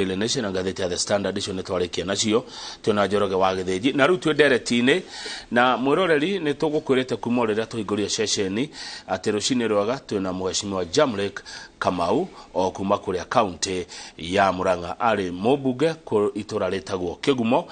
Ile nation na ngathĩti ya The Standard icio nĩ twarikia nacio tuna Njoroge wa Gĩthĩnji na rĩu twĩ Ndereti-inĩ na mwĩroreri nĩ tũgũkwĩrĩte kuma rĩrĩa tũhingũria ceceni atĩ rũcinĩ rwega twĩna Mheshimiwa Jamrek Kamau o kuma kũrĩa kaunti ya Murang'a arĩ mũmbunge itũra rĩtagwo Kĩgumo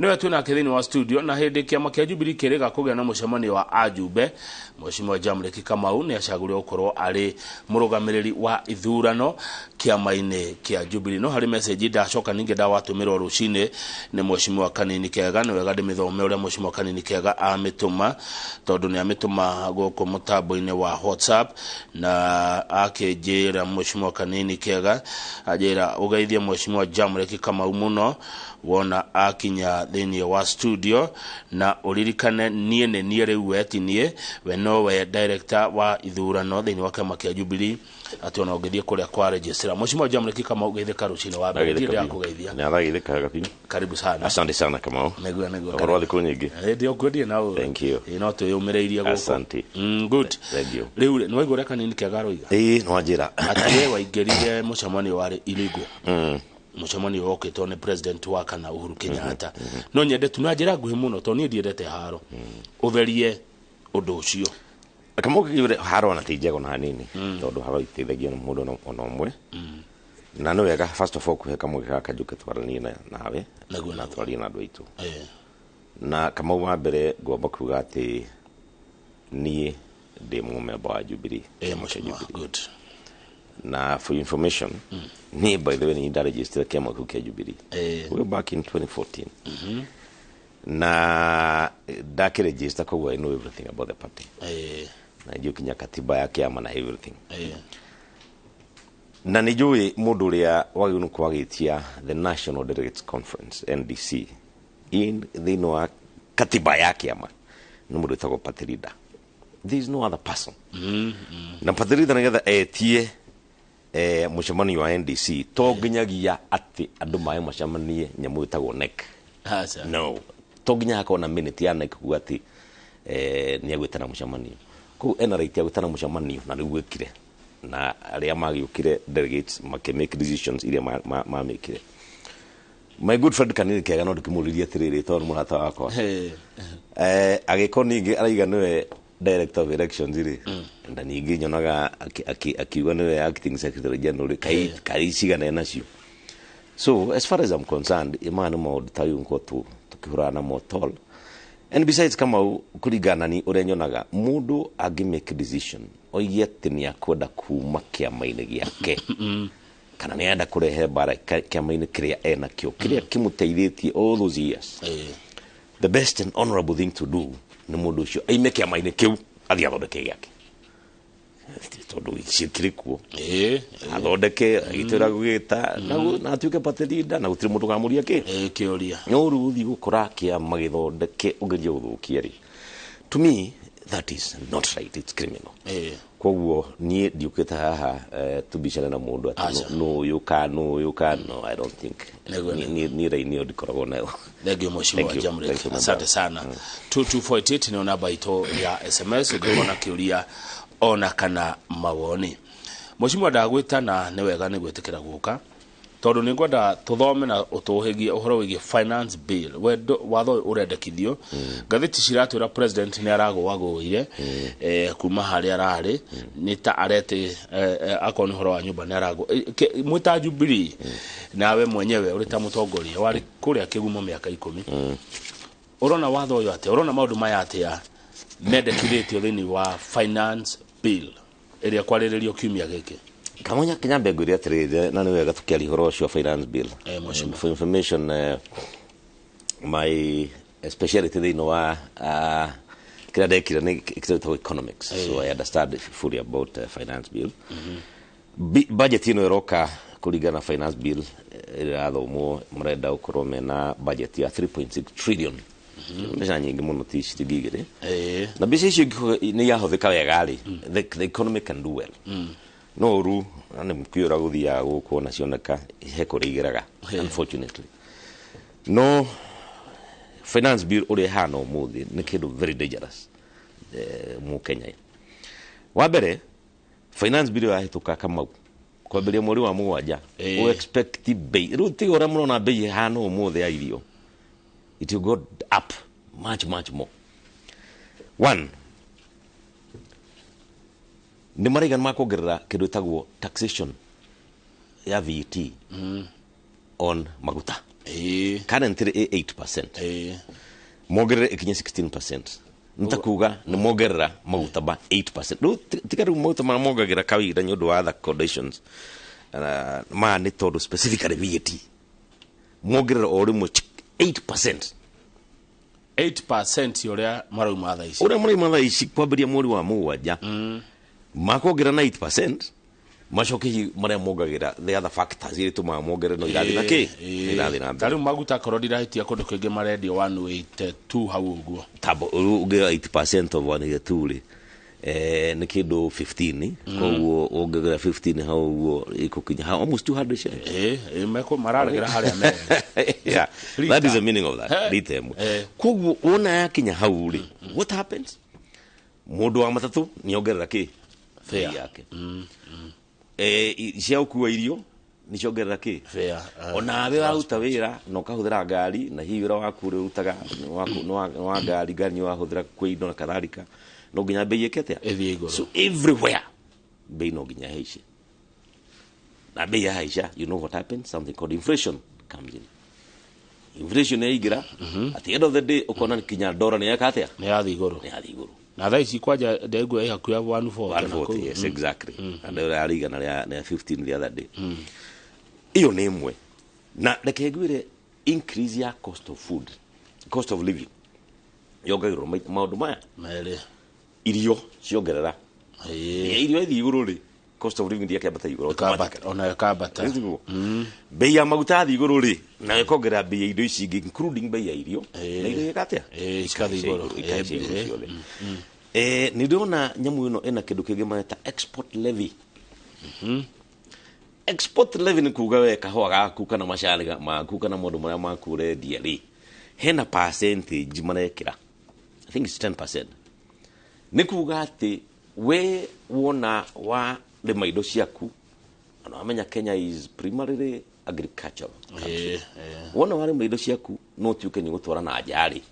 nĩwe twĩna thĩinĩ wa studio na hĩndĩ kĩama kĩa Jubilee kĩrĩga kũgĩa na mũcemanio wa ajumbe Mheshimiwa Jamrek Kamau nĩ acagũrire gũkorwo arĩ mũrũgamĩrĩri wa ithurano kĩama-inĩ kĩa Jubilee no harĩ message ndacoka ningĩ ndawatũmĩrwo rũcinĩ nĩ Mheshimiwa Kanini Kega nĩ wega ndĩmĩthome ũrĩa Mheshimiwa Kanini Kega amĩtũma tondũ nĩ amĩtũma gũkũ mũtambo-inĩ wa WhatsApp na akĩnjĩra Mheshimiwa Kanini Kega ajĩra ũgeithie Mheshimiwa Jamrek Kamau mũno wona akinya thĩinĩ wa studio na ũririkane niĩ nĩ niĩ rĩu wetinie we nowe director wa ithurano thĩinĩ wa kĩama kĩa Jubilee atĩ ona ũngĩthiĩ kũrĩa kwa register Mheshimiwa Jamrek Kamau geithĩka rũcinĩ wa mbere ndĩ yakũgeithia nĩ arageithĩka gapi karibu sana asante sana Kamau negua kwa thikũ nyingĩ ndio kwendie nao thank you no twĩyũmĩrĩirie gũkũ asante good thank you rĩu nĩ waigua Kanini Kega roiga no njĩra atĩ we waingĩrire mũcemanio warĩ illegal mũcemanio wokĩtwo nĩ president wa kana Uhuru Kenyatta no nyende tuna njĩra nguhĩ mũno tondũ niĩ ndiendete haro ũtherie ũndũ ũcio Kamau kĩure haro na tĩnjego na hanini tondũ haro iteithagia mũndũ ona ũmwe na nĩ wega first of all kũhe Kamau gaka njũke twaranie nawe na twarie na andũ aitũ na Kamau wa mbere ngomba kuga atĩ niĩ ndĩ mũmemba wa Jubilee good na for information me by the way ni registered kama kuke Jubilee way back in 2014 na daki register kwa I know everything about the party na ndio kinya katiba ya kiama na everything na nijui mundu ria wagunu kwagitia the National Delegates Conference NDC in the no katiba ya kiama no mundu tako party leader there is no other person na party leader ngetha etie mũcemanio wa NDC to nginyagia atĩ andũ maĩ macemanie nyamũ ĩtagwo NEC no to nginya hakona minute ya NEC kuga atĩ nĩ agwĩtana mũcemanio kũu ena right ya gwĩtana mũcemanio na rĩu gwĩkire na arĩa magĩũkire delegates make decisions iria mamĩkire my good friend Kanini Kega no ndĩkĩmũririe atĩrĩrĩ tondũ mũrata wakwa agĩkorwo ningĩ araiga nĩwe director of elections ire na ningĩ nyonaga akiuga nĩwe acting secretary general kai cigana nacio so as far as I'm concerned imana maũndũ ta ũyũ nko tukĩhũrana motol and besides Kamau kũringana ni ũrĩa nyonaga mũndũ angĩ-make decision oigie atĩ nĩ akwenda kuma kĩama-inĩ gĩake kana nĩ enda kũrehe bara kĩama-inĩ kĩrĩa enakĩo kĩrĩa kĩmũteithĩtie all those years the best and honorable thing to do nĩ mũndũ ũcio aime kĩama-inĩ kĩu athiĩ athondeke gĩake tondũ gĩkĩrĩ kuo athondeke agĩtwĩra gũgĩta na atuĩke party leader na gũtirĩ mũndũ ũkamũria kĩũria no rĩu ũthiĩ gũkora kĩama gĩthondeke ũgerie gũthũkia rĩ to me that is not right, it's criminal koguo niĩ ndiũkĩte haha tubicane na mũndũ atĩ no you can no I don't think ni rainio ndikoragwo nayo thengio Mheshimiwa Jamrek asante sana 2248 nĩ namba itũ ya SMS ũngĩona kĩũria ona kana mawoni Mheshimiwa ndagwĩta na nĩ wega nĩ gwĩtĩkĩra gũka tondũ nĩ ngwenda tũthome na ũtũhĩgie ũhoro wĩgiĩ finance bill watho ũrendekithio ngathĩti ciratwĩra president nĩ aragũire kuma harĩa ararĩ nĩ ta arete akorwo nĩ ũhoro wa nyũmba nĩ aragũ mwĩta Jubilee nawe mwenyewe ũrĩ ta mũtongoria warĩ kũrĩa Kĩgumo mĩaka 10 ũrona watho ũyũ atĩa ũrona maũndũ maya atĩa mendekithĩtio thĩinĩ wa finance bill ĩrĩa kwarĩrĩrio kiumia gĩkĩ Kamonya kinyambe ngwĩre atĩrĩrĩ na nĩ wega tũkĩaria ũhoro ũcio finance bill for information my specialty thĩinĩ wa kĩrĩa ndekire nĩ kĩrĩa economics so I understand fully about finance bill budget ĩno ĩroka kũringana finance bill ĩrathomwo marenda gũkorwo mena budget ya 3.6 trillion mbeca nyingĩ mũno ti ciringi igĩrĩ na mbeca icio nĩ yahũthĩka wega rĩ the economy can do well no ru nĩ mkiura gũthiaga gũkũ na cioneka he kũrĩa igeraga unfortunately no finance bill ũrĩa hana ũmũthĩ nĩ kĩndũ very dangerous mu Kenya wa mbere finance bill yahĩtũka Kamau kwambiria mweri wa mugwanja o expect bei ru tigora muno na bei hana umuthe ya irio it will go up much more. One, ni maraigan makongerera kindu tagwo taxation ya VAT on maguta. Currently 8%. Mongerera ikinye 16%. Ntakuga ni mongerera maguta ba 8%. Ru tikaru maguta ma mongagira kawira nyodo wa other conditions. Ma ni todo specifically VAT. Mongerera o rimwe 8%. 8% yoria marauma thaa ici. Ora marauma thaa ici kwambiria mweri wa mugwanja. Makongera na 8%. Macoki maria mongagira the other factors iri tuma mongere no irathi na ki irathi na tari maguta korodira hitia kundu kingi maredio 182 hau uguo tabo ugira 8% of 182 ri ni kindu 15 koguo ungagira 15 hau uguo ikukinya almost 200 shares meko maragira haria me yeah that is the meaning of that ritem koguo ona yakinya hau ri what happens mundu wa matatu ni ongerera ki fare yake cia ukua irio ni ciongerera ki fair ona we waruta wira no kahuthira ngari na hihi wira waku ri utaga no wa ngari ngari wa huthira kwa indo na kadhalika no nginya bei ikete so everywhere bei no nginya heishi na bei haisha you know what happens something called inflation comes in inflation igira at the end of the day ukona kinya dollar ni yakate ni yathi iguru na thaa ici kwanja ndegu ya hakuya 140 yes exactly and they are igana ya 15 the other day iyo ni imwe na rekegwire increase ya cost of food cost of living yongagirwo maundu maya mere irio ciongerera irio ithi iguru ri cost of living yake abata iguru ona kabata bei ya maguta thi iguru ri na ikongera bei ya indo ici including bei ya irio na irio ikatia ikathi iguru ni ndona nyamu ino ena kindu kingi mareta export levy export levy ni kuga we kahwa gaku kana macani maku kana mundu maria makure diari hena percentage marekira I think it's 10%. Ni kuga ati we wona wa le maido ciaku ana amenya Kenya is primarily agricultural wona wa le maido ciaku no tiuke ni gutwara na ajari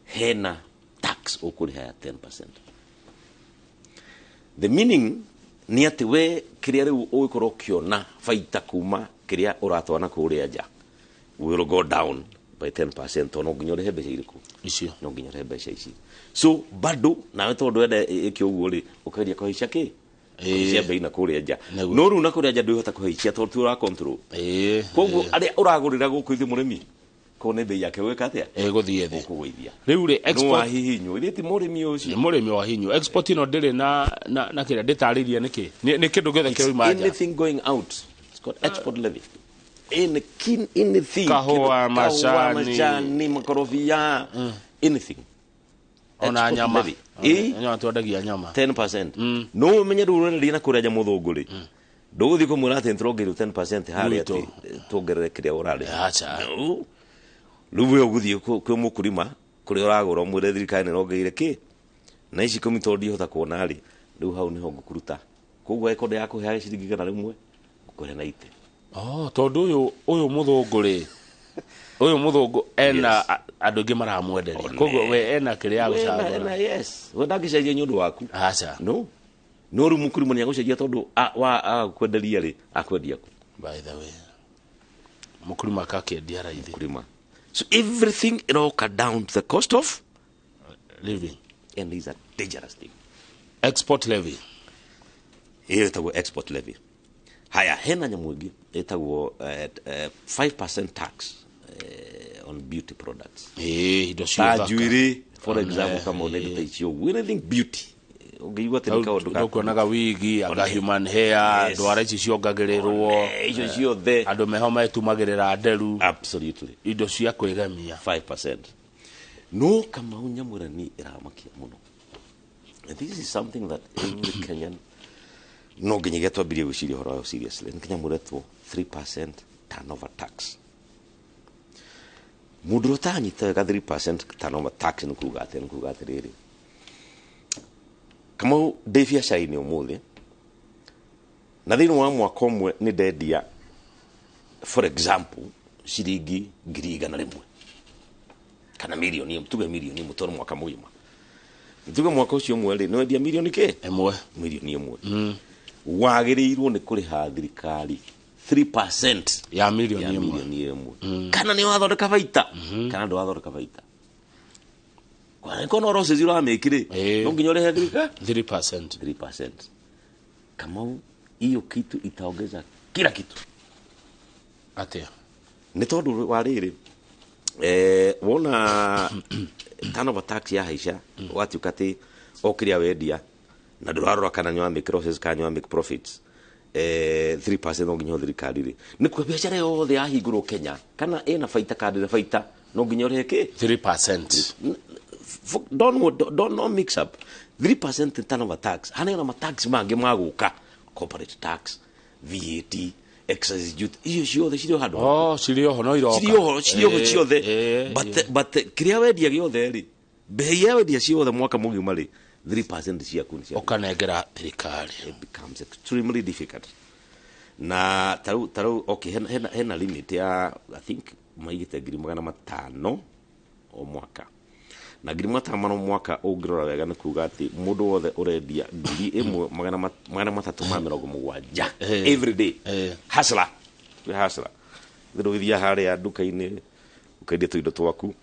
hena tax ukuri haya 10%. The meaning ni ati we kiria riu uikoro kiona faita kuma kiria uratwana kuria nja will go down by 10% ono nginya rehe mbeca iriku icio no nginya rehe mbeca ici so bado nawe tondu ende ikiuguo ri ukaria kuhicia ki cia bei na kuria nja no ru na kuria nja nduhota kuhicia tondu tu ra control koguo aria uragurira guku ithi murimi ko ne bei yake weka atia guthie thi kuguithia riu ri export hihinyo iri ti murimi ucio murimi wa hinyo export no ndire na kira nditariria niki ni kindu gothe kiri manja anything going out it's called export levy anything kahua macani makorofia anything ona nyama nyama twendagia nyama 10% no menye rurene na kureja muthungu ri nduguthi kumura ati ntrogeru 10% hari ati tuongerere kiria urari acha ruwe uguthie kwi mukurima kuri uragura mwire thirikari rongeire ki na ici komito ndihota kuona ri riu hau niho ngukuruta koguo eko ya kuhe ciringi gana rimwe kuhe na ite tondu uyu muthungu ri uyu muthungu ena andu ngi maramwenderia koguo we ena kiria gucagura yes we ndagicenjia nyundu waku acha no ru mukurima ni agucenjia tondu wa kwenderia ri akwendia ku by the way mukurima kakendia raithi mukurima so everything it all cut down to the cost of living and these are dangerous thing export levy etagwo export levy haya hena nyamugi etagwo 5% tax on beauty products indo cio jewelry for example kama unenda icio anything beauty ungeigwa tena ka undu ukuonaga wigi aga human hair ndwara ici ciongagirirwo icio ciothe andu meho metumagirira nderu absolutely indo cia kwigemia 5% no kama unyamurani iramakia muno this is something that every Kenyan no nginya getwambirie gwiciria horo wa seriously nkinyamuretwo 3% turnover tax mundu utanyita ga 3% turnover tax nikuga atiriri kama biashara ini umuthi na thĩinĩ wa mwaka ũmwe nĩ ndendia for example ciringi 100,000 kana milioni tuge milioni ĩmwe tondũ mwaka mũgima tuge mwaka ũcio ũmwe rĩ nĩ wendia milioni milioni ĩmwe wagĩrĩirwo nĩ kũrĩha thirikari 3% ya milioni ĩmwe kana nĩ wathondeka baita kana ndwathondeka baita kwa niko no roses uramekire no nginya ũrĩhe thirikari 3%. Kama hiyo kitu itaongeza kila kitu atia nĩ tondũ wa rĩrĩ wona turnover tax ya haica watuĩka atĩ o kĩrĩa wendia na ndũrarora kana nĩ wa make losses kana nĩ wa make profits 3% no nginya thirikari rĩ nĩ kwa biacara yothe yahingũrwo Kenya kana ĩna baita kana ndĩrĩ baita no nginya ũrĩhe kĩ 3%. Don't mix up 3% turnover tax hana matax mangĩ magũka corporate tax VAT excise duty iyo ciothe cirio handũ cirio no iroka cirio ciothe but kĩrĩa wendia gĩothe rĩ bei ya wendia ciothe mwaka mũgima rĩ 3% ciaku nĩ cia ukanengera thirikari. It becomes extremely difficult na tarau okay hena limit ya I think maigĩte 500,000 o mwaka na 500,000 mwaka ũngĩrora wega nĩ kuga atĩ mũndũ wothe ũrendia 1,370 every day hustler thirũithia harĩa nduka-inĩ ũkendia tũindo twaku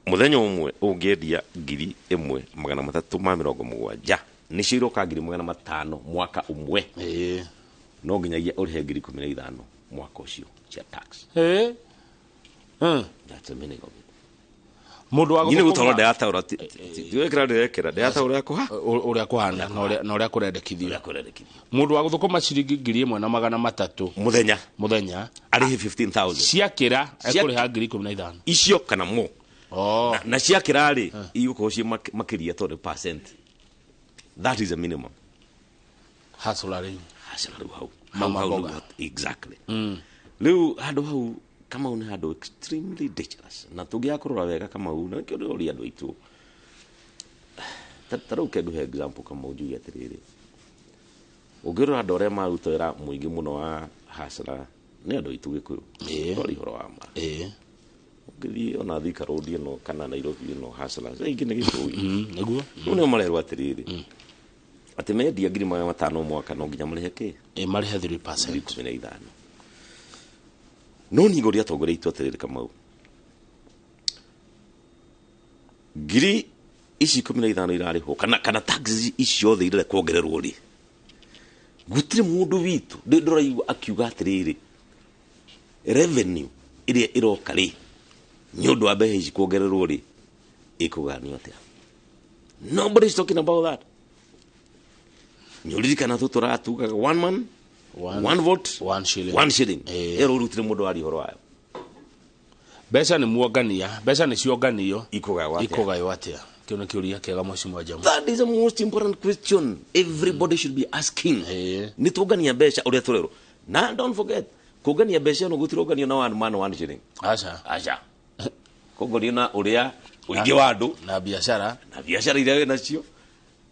mũthenya ũmwe ũngĩendia 1,370 nĩcio iroka 500,000 mwaka ũmwe no nginyagia ũrĩhe 15,000 mwaka ũcio cia tax. That's a meaning of it. Mundu wa nyine gũtoro ndataũra tiwekera ndataũra yakwa ũrĩa kuhana na ũrĩa kũrendekithio mundu wa gũthũkũma ciringi 1,300 muthenya arĩhe 15,000 ciakĩra ekũrĩha 15,000 icio kana mo na ciakĩra rĩ igũkorwo ciĩ makĩria tondũ percent. That is a minimum hustler hau mama exactly rĩu handũ hau kama une handũ extremely dangerous na tũngĩakũrora wega kama una kĩndũ ũrĩa andũ aitũ tarau kĩnduhe example kama ũnjuge atĩrĩrĩ ũngĩrora andũ arĩa maruta wĩra mũingĩ mũno wa hustler nĩ andũ aitũ Gĩkũyũ ndori horo wa ma ũngĩthiĩ ona Thika road ĩno kana Nairobi ĩno hustler aingĩ nĩ Gĩkũyũ nĩguo nĩ marerwo atĩrĩrĩ atĩ mendia 5,000 mwaka no nginya marĩhe kĩ marĩhe 3%. 15,000 no ni goria tongoreitwo atĩrĩrĩ Kamau ngiri ici 15,000 irarĩhwo kana taxes icio thĩ irĩ kuongererwo rĩ gũtirĩ mũndũ witũ ndĩraigua akiuga atĩrĩrĩ revenue ĩrĩa ĩroka rĩ nĩ ũndũ wa mbeca ici kuongererwo rĩ ĩkũganio atĩa. Nobody is talking about that. Nĩũririkana tũratugaga one man one vote one shilling rutire mũndũ wari horo wayo mbeca nĩ muongania mbeca nĩ cionganio ikũgaywo atĩa kĩu nĩ kĩũria kĩega mũcimo jamu. That is the most important question everybody should be asking. Nĩ tuongania mbeca ũrĩa tũrerwo na don't forget kũngania mbeca no gũtironganio na one man one shilling aca kũngania na ũrĩa ũingĩ wa andũ na biashara iria nacio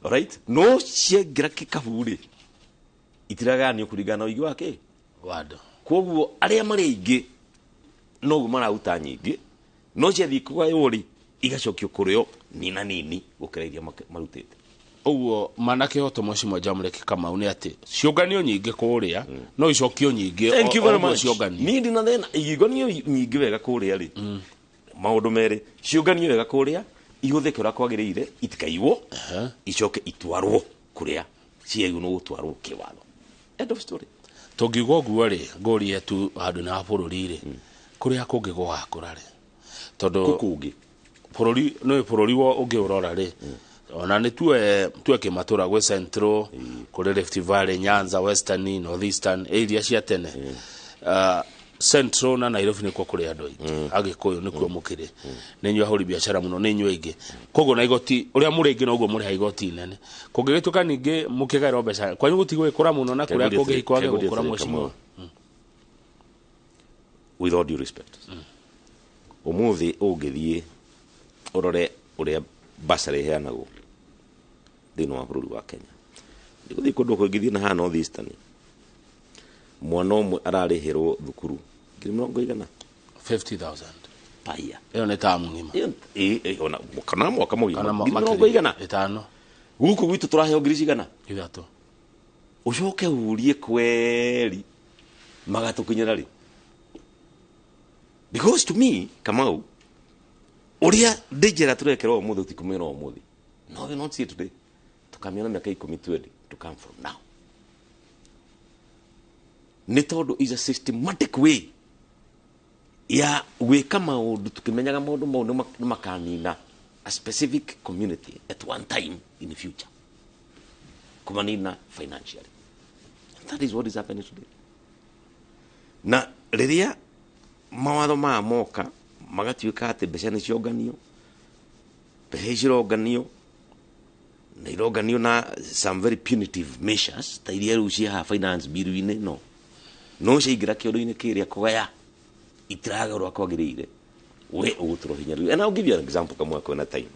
alright no ciengira kĩkabũ-rĩ itiraganio kũringana na ũingĩ wake wado koguo arĩa marĩ aingĩ no marauta nyingĩ no ciathiĩ kũgaywo-rĩ igacokio kũrĩo nina nini gũkĩra iria marutĩte ũguo manakĩhoto mũcimo jamũreke Kamau nĩ atĩ ciũnganio nyingĩ kũrĩa no icokio nyingĩ niĩ ndina thĩna igonio nyingĩ wega kũrĩa-rĩ maũndũ merĩ ciũnganio wega kũrĩa ihũthĩke ũrĩa kwagĩrĩire itikaiywo icoke itwarwo kũrĩa ciagwo no gũtwarwo kĩwatho. End of story. Tũngiuga ũguo rĩ ngũrie tu handũ na bũrũri-rĩ kũrĩa kũngĩ gũgakũra rĩ tondũ kũngĩ bũrũri no bũrũri wo ũngĩ ũrora rĩ ona nĩ tuwe kĩmatũra gwĩ Central kũrĩ Rift Valley Nyanza Western North Eastern area cia tene Central na Nairobi nĩkuo kũrĩ andũ aingĩ Agĩkũyũ nĩkuo mũkĩrĩ nĩ inyuĩ ahũri biacara mũno nĩ inyuĩ aingĩ koguo na igoti ũrĩa mũrĩ aingĩ noguo mũrĩ ha igoti nene kũngĩgĩtuĩka ningĩ mũkĩgaĩrwo mbeca kwanyu gũtigũgĩkũra mũno na kũrĩa kũngĩ kwage gũkũra mũcimo. With all due respect ũmũthĩ ũngĩthiĩ ũrore ũrĩa basarĩ ĩheanagwo thĩinĩ wa bũrũri wa Kenya ndĩgũthiĩ kũndũ kũngĩthiĩ na haha North Eastern mwana ũmwe ararĩhĩrwo thukuru 50,000 paya ĩyo nĩ tamu ng'ima ona kana mwaka mũgima 50,000 gũkũ gwitũ tũraheo 300 ucoke urie kweri magatukinyira ri because to me Kamau uria ndijera turekera umuthi utikumira umuthi no we not see today tukamiona miaka 10-20 to come from now ni tondu is a systematic way ya gwika maundu tukimenyaga maundu mau ni makanina a specific community at one time in the future kumanina financially. That is what is happening today. Na riria mawatho ma moka magatuika ati mbeca ni cionganio mbeca cironganio na ironganio na some very punitive measures ta iria riu cia finance bill-ini no ciingira kiundu-ini kiria kugaya itiragarwa kwagirire we uguturo hinya riu. And I'll give you an example kamwe kwena time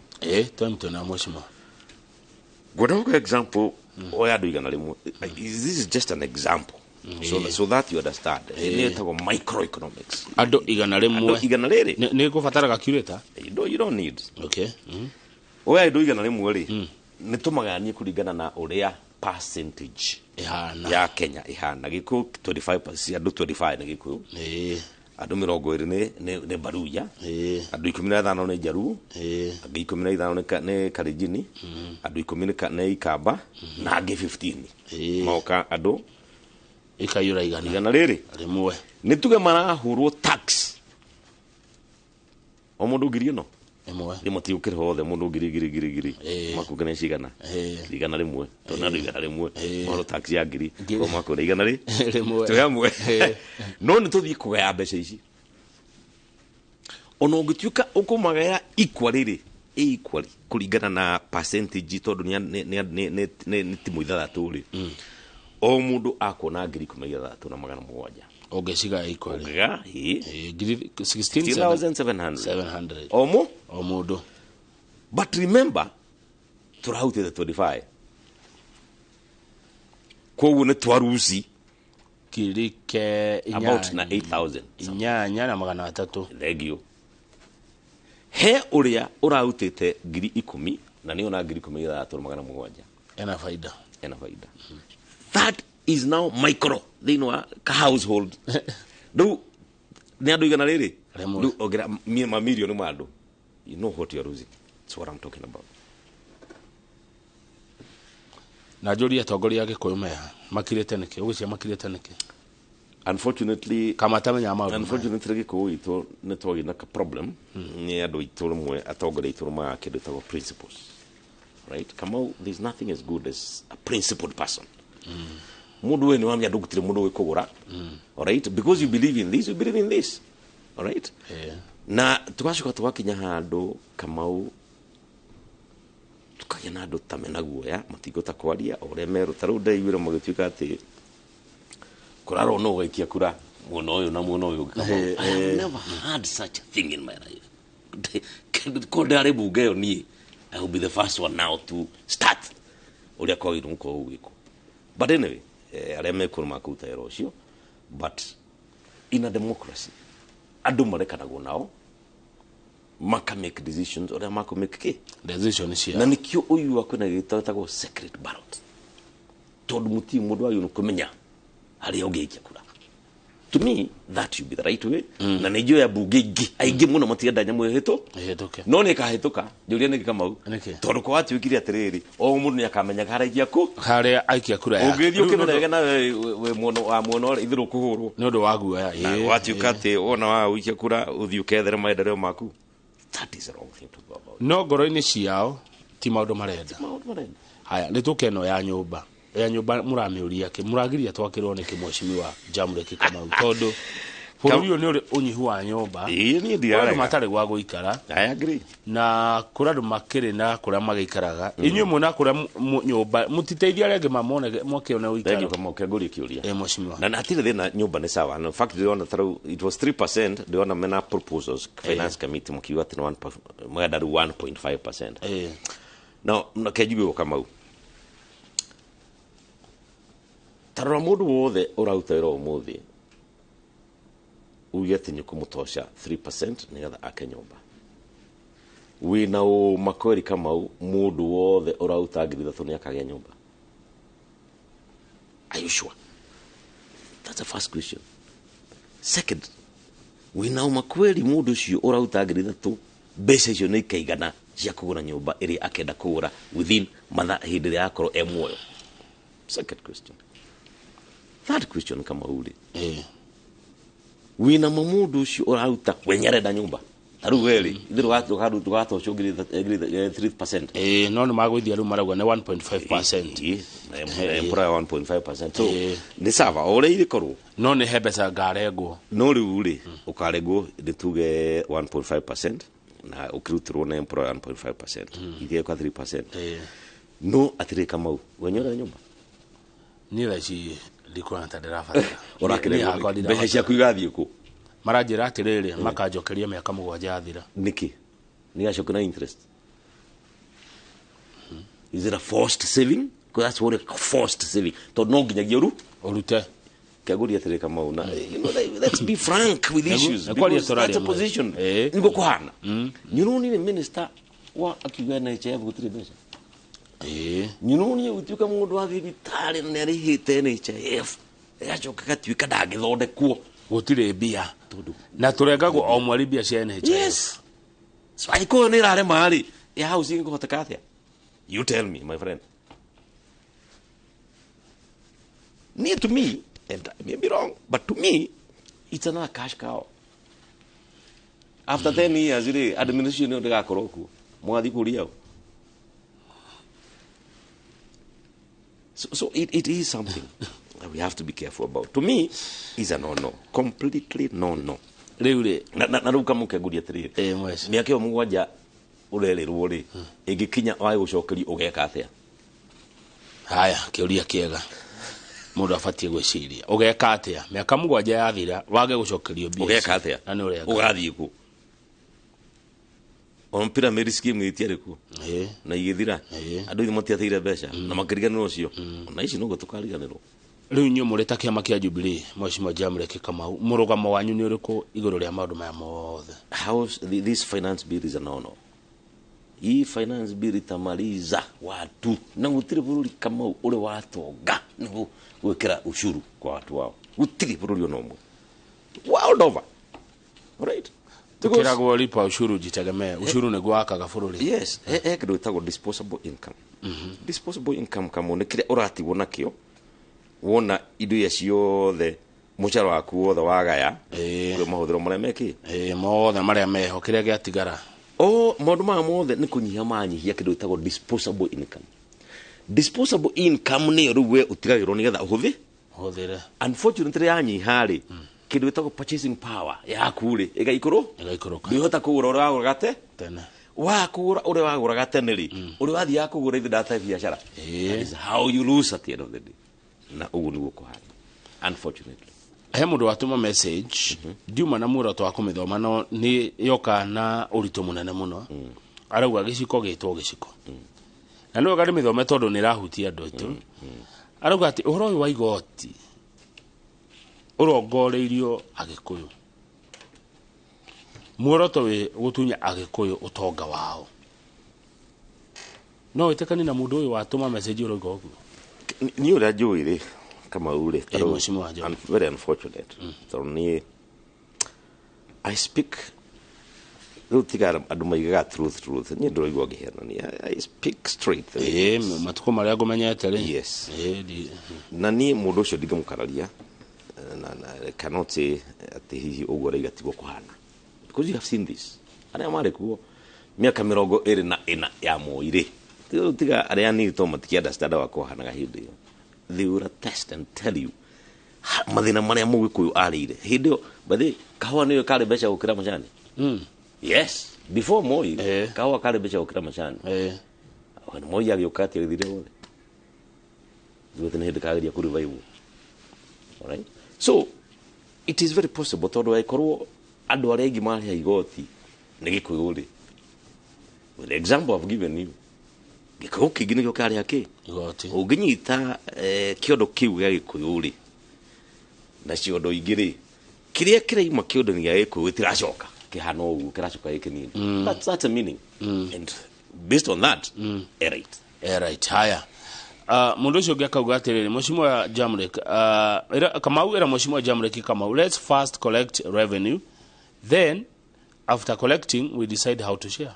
time tuna mheshimiwa Godongo example oya do igana rimwe. This is just an example so that you understand. Ni tago microeconomics. Ado igana rimwe. Igana riri ni gubatara calculator. You don't need. Okay. Oya do igana rimwe ri ni tumagania kuringana na uria percentage ya Kenya ihana giku 25% ado 25 na giku. Ado 20 ne baruya ado 15 ne jaru ado 15 ne karijini ado 10 ne ikaba na age 15 moka ado ikayura igana riri rimwe nituge marahurwo tax omundu ngiri no emwe rimoti ukire hothe mundu ngiri makugana cigana igana rimwe tona igana rimwe moro tax ya ngiri ko makure igana rimwe tuyamwe no ni tuthii kugaya mbeca ici ono ngituka ukumagaya equally kuringana na percentage tondu ni timu ithathatu ri o mundu akona 13,700 ogeciga equally 16,700 o mundu. But remember turahutite 25 koguo ni twaruci kirike about na 8,000 inyanya na 300 thegio he uria urahutite 10,000 na ni ona 13,700 ena faida that is now micro they know a household do ni andu igana riri do ogera million ma andu you know what you are losing. That's what I'm talking about. Na jori atongoria gikuyu meha makirite niki ugucia makirite niki unfortunately kama tamenya maundu unfortunately gikuyu ito ni twagi na problem ni andu itu rumwe atongoria itu ma kindu tago principles, right? Kama there's nothing as good as a principled person. Mundu we ni wamya ndugutire mundu we kugura, all right? Because you believe in this, you believe in this, all right? Na tugashuka tugakinya handu Kamau tukagĩa na andũ tamena guoya matigota kwaria ore meru taru ndaiguire magĩtuĩka ati kuraro no gaikia kura muno uyu na muno uyu. I never had such a thing in my life. Kodare bugeo ni I will be the first one now to start uria kwa iru ko ugiko. But anyway aria mekuru makuta erocio, but in a democracy andũ marekanagwo nao maka make decisions or maka make decisions here na nikio uyu wakuna gitatago secret ballot tondu muti mundu ayu no kumenya hari ogekia kura. To me that should be the right way. Na nijo ya bugigi aige muno matienda nyamu hituke no ne kahituka juria ne Kamau tondu kwa atuikire atiriri o mundu yakamenya haraikia ku hari aikia kura ya ugethio kimenega na we muno wa muno ithiru kuhurwo no ndo waguoya watuika ati ona wa uikia kura uthio kethere maendeleo maku. That is the wrong thing to go about. No ngoro-ini ciao ti maundu marenda haya ni tukeno ya nyumba muramiuria ki muragiria twakirwo ni kimweshimiwa Jamreki Kamau tondu bũrũri ũyũ nĩ ũrĩ ũnyihu wa nyũmba andũ matarĩ gwa gũikara. I agree. Na kũrĩa andũ makĩrĩ na kũrĩa magĩikaraga inyuĩ mwĩna kũrĩa nyũmba mũtiteithia arĩa angĩ mamone mwakĩona ũikara. Kama ũkĩngũria kĩũria mheshimiwa na atirĩ thĩna nyũmba nĩ sawa. In fact ndĩrona tarau it was 3% ndĩrona mena proposals finance committee mũkiuga atĩ mwenda rĩu 1.5%. No kenjiguo Kamau tarora mũndũ wothe ũraruta wĩra ũmũthĩ uge atĩ nĩ kũmũtoca 3% nĩgetha ake nyũmba wĩna ũma kweri Kamau mũndũ wothe ũraruta 3,000 nĩakagĩa nyũmba? Are you sure? That's the first question. Second, wĩna ũma kweri mũndũ ũcio ũraruta 3,000 mbeca icio nĩ ikaigana cia kũgũra nyũmba ĩrĩa akenda kũgũra within mathaa hĩndĩ ĩrĩa akorwo e muoyo? Second question. Third question Kamau rĩ wĩna mũndũ ũcio ũraruta we nĩarenda nyũmba tarĩu werĩ ithuĩ tũgatocwo 3%. No nĩ magũithia rĩu marauga nĩ 1.5%. Employer 1.5%. So nĩ sava o ũrĩa irĩkorwo no nĩ he mbeca ngarengwo no rĩu rĩ ũkarengwo nĩ tuge 1.5% na ũkĩrutĩrwo na employer 1.5% ithiĩ kwa 3%. No atĩrĩ Kamau we nĩũrenda nyũmba? niĩ thaa ici ndikuona ta ndĩrabatara ũrakĩrengwo mbeca ciaku igathiĩ kũ? maranjĩra atĩrĩrĩ makanjokeria mĩaka 7 yathira. Nĩkĩ nĩgacoka na interest? Is it a forced saving? Because that's what a forced saving. Tondũ no nginyagia ũrute kagũria atĩrĩ Kamau na let's be frank with issues because that's a position nĩguo kũhana. Nyũrũni minister wa akiuga NHIF gũtirĩ mbeca. Nyũrũni gũtuĩka mũndũ wa thibitarĩ na nĩarĩhĩte NHIF agacoka gatuĩka ndangĩthondekwo gũtirĩ mbia na tũrengagwo o mweri mbia cia NHIF. Yes. So angĩkorwo nĩ ĩrarema rĩ ya house ingĩhoteka atĩa? You tell me my friend. Near to me, and I may be wrong, but to me, it's another cash cow. After 10 years, administration of the Gakoroku, Mwadi Kuriao. So it is something that we have to be careful about. To me, it's a no-no. Completely no-no. Really? Naruka muke gudia tiri. Mwesi. Miaka yo mugwanja urererwo ri. Ingikinya wae gucokeria ugeka atia? Haya, kiuria kiega. Mundu afatie gwiciria. Ugeka atia? Miaka 7 yathira, wage gucokerio mbia. Ugeka atia? Na ni uria. Ugathie ku. On pyramid scheme itiare ku. Na igithira. Andu ithu matiathire mbeca na makiriganirwo ucio. Na ici no gutukariganirwo. Riu nyu mureta kiama kia Jubilee Mheshimiwa Jamreke Kamau murugamo wanyu ni uriku iguru ria maundu maya mothe? How this finance bill is a no-no. Hii finance bill itamaliza watu na gutiri bururi Kamau uri watonga nigu gwikira ushuru kwa watu wao. Gutiri bururi ono mwe world over, right? Tukiragwo lipa ushuru jitegemee ushuru niguo akaga bururi. Yes, kindu itagwo disposable income. Disposable income kamo ni kire uratigwo nakio wona indo ya ciothe mucharo waku wothe wagaya kwe mahuthiro maria meki mothe maria meho kiria giatigara maundu ma mothe ni kunyihia manyihia kindu itagwo disposable income. Disposable income ni riu we utigagirwo nigetha uhuthire. Unfortunately yanyiha ri kindu itagwo purchasing power yaku ri igaikuruka ndihota kugura uri wagura gate tene wakugura uri wagura gate ni ri uri wathi ya kugura ithi data biashara. That is how you lose at the end of the day. Na ugu ni gukuhari unfortunately. He mundu watuma message ndiuma na mura twa kumithoma no ni yoka na urito munene muno arauga giciko gitwo giciko na no gari mithome tondu ni rahutia andu aitu arauga ati uhoro uyu wa igoti urongoreirio agikuyu muoroto we gutunya agikuyu utonga wao no witekani na mundu uyu watuma message uroiga ogu ni ura njui ri Kamau ri very unfortunate. So ni I speak rutiga andu maigaga truth ni ndoigwa gihena ni I speak straight. Matuko maria ngomenyete ri. Yes. Na ni mundu ucio ndigamukararia na cannot say ati hihi ugu ri gatigo kuhana because you have seen this. Aria mari kuo miaka 24 ya moire tiga aria ni to matikia understand wa kuhana hindi yo. They will attest and tell you mathina maria mugikuyu arire hindio bathi kahwa niyo kale becha gukira macani. Yes, before Moi kahwa kale becha gukira macani. When Moi agiyukati githire wothe thutha ni hindi kageria ku revive. All right, so it is very possible tondu aikorwo andu aria ingi mari igoti ni gikuyu ri. With the example I've given you, gĩko kĩngĩ nĩkĩo karĩa kĩ igoti ũngĩnyita kĩondo kĩu gĩa Gĩkũyũ rĩ na ciondo ingĩ rĩ kĩrĩa kĩraima kĩondo gĩa Gĩkũyũ gĩtiracoka kĩhana ũguo kĩracoka gĩkĩnini that's a meaning and based on that right haya mundu ucio ngakauga atiriri Mheshimiwa Jamrek Kamau era Mheshimiwa Jamrek Kamau, let's first collect revenue, then after collecting we decide how to share.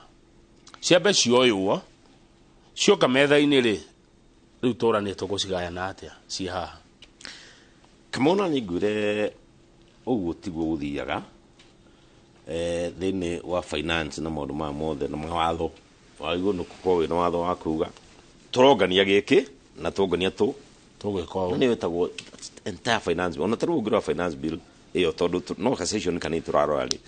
Ciambe cioywo cioka metha-inĩ rĩ rĩu tũranĩtwo tũgũcigayana atĩa ci haha. Kamau na nĩngwĩre ũguo tiguo gũthiaga thĩinĩ wa finance na maũndũ ma mothe na mawatho waigua nĩ gũkorwo wĩna watho wa kuga tũrongania gĩkĩ na tũngania tũgwĩka ũũ nĩ wĩtagwo entire finance bill. Ona tarĩu ũngĩrora finance bill ĩyo tondũ no session kana tũrarora rĩ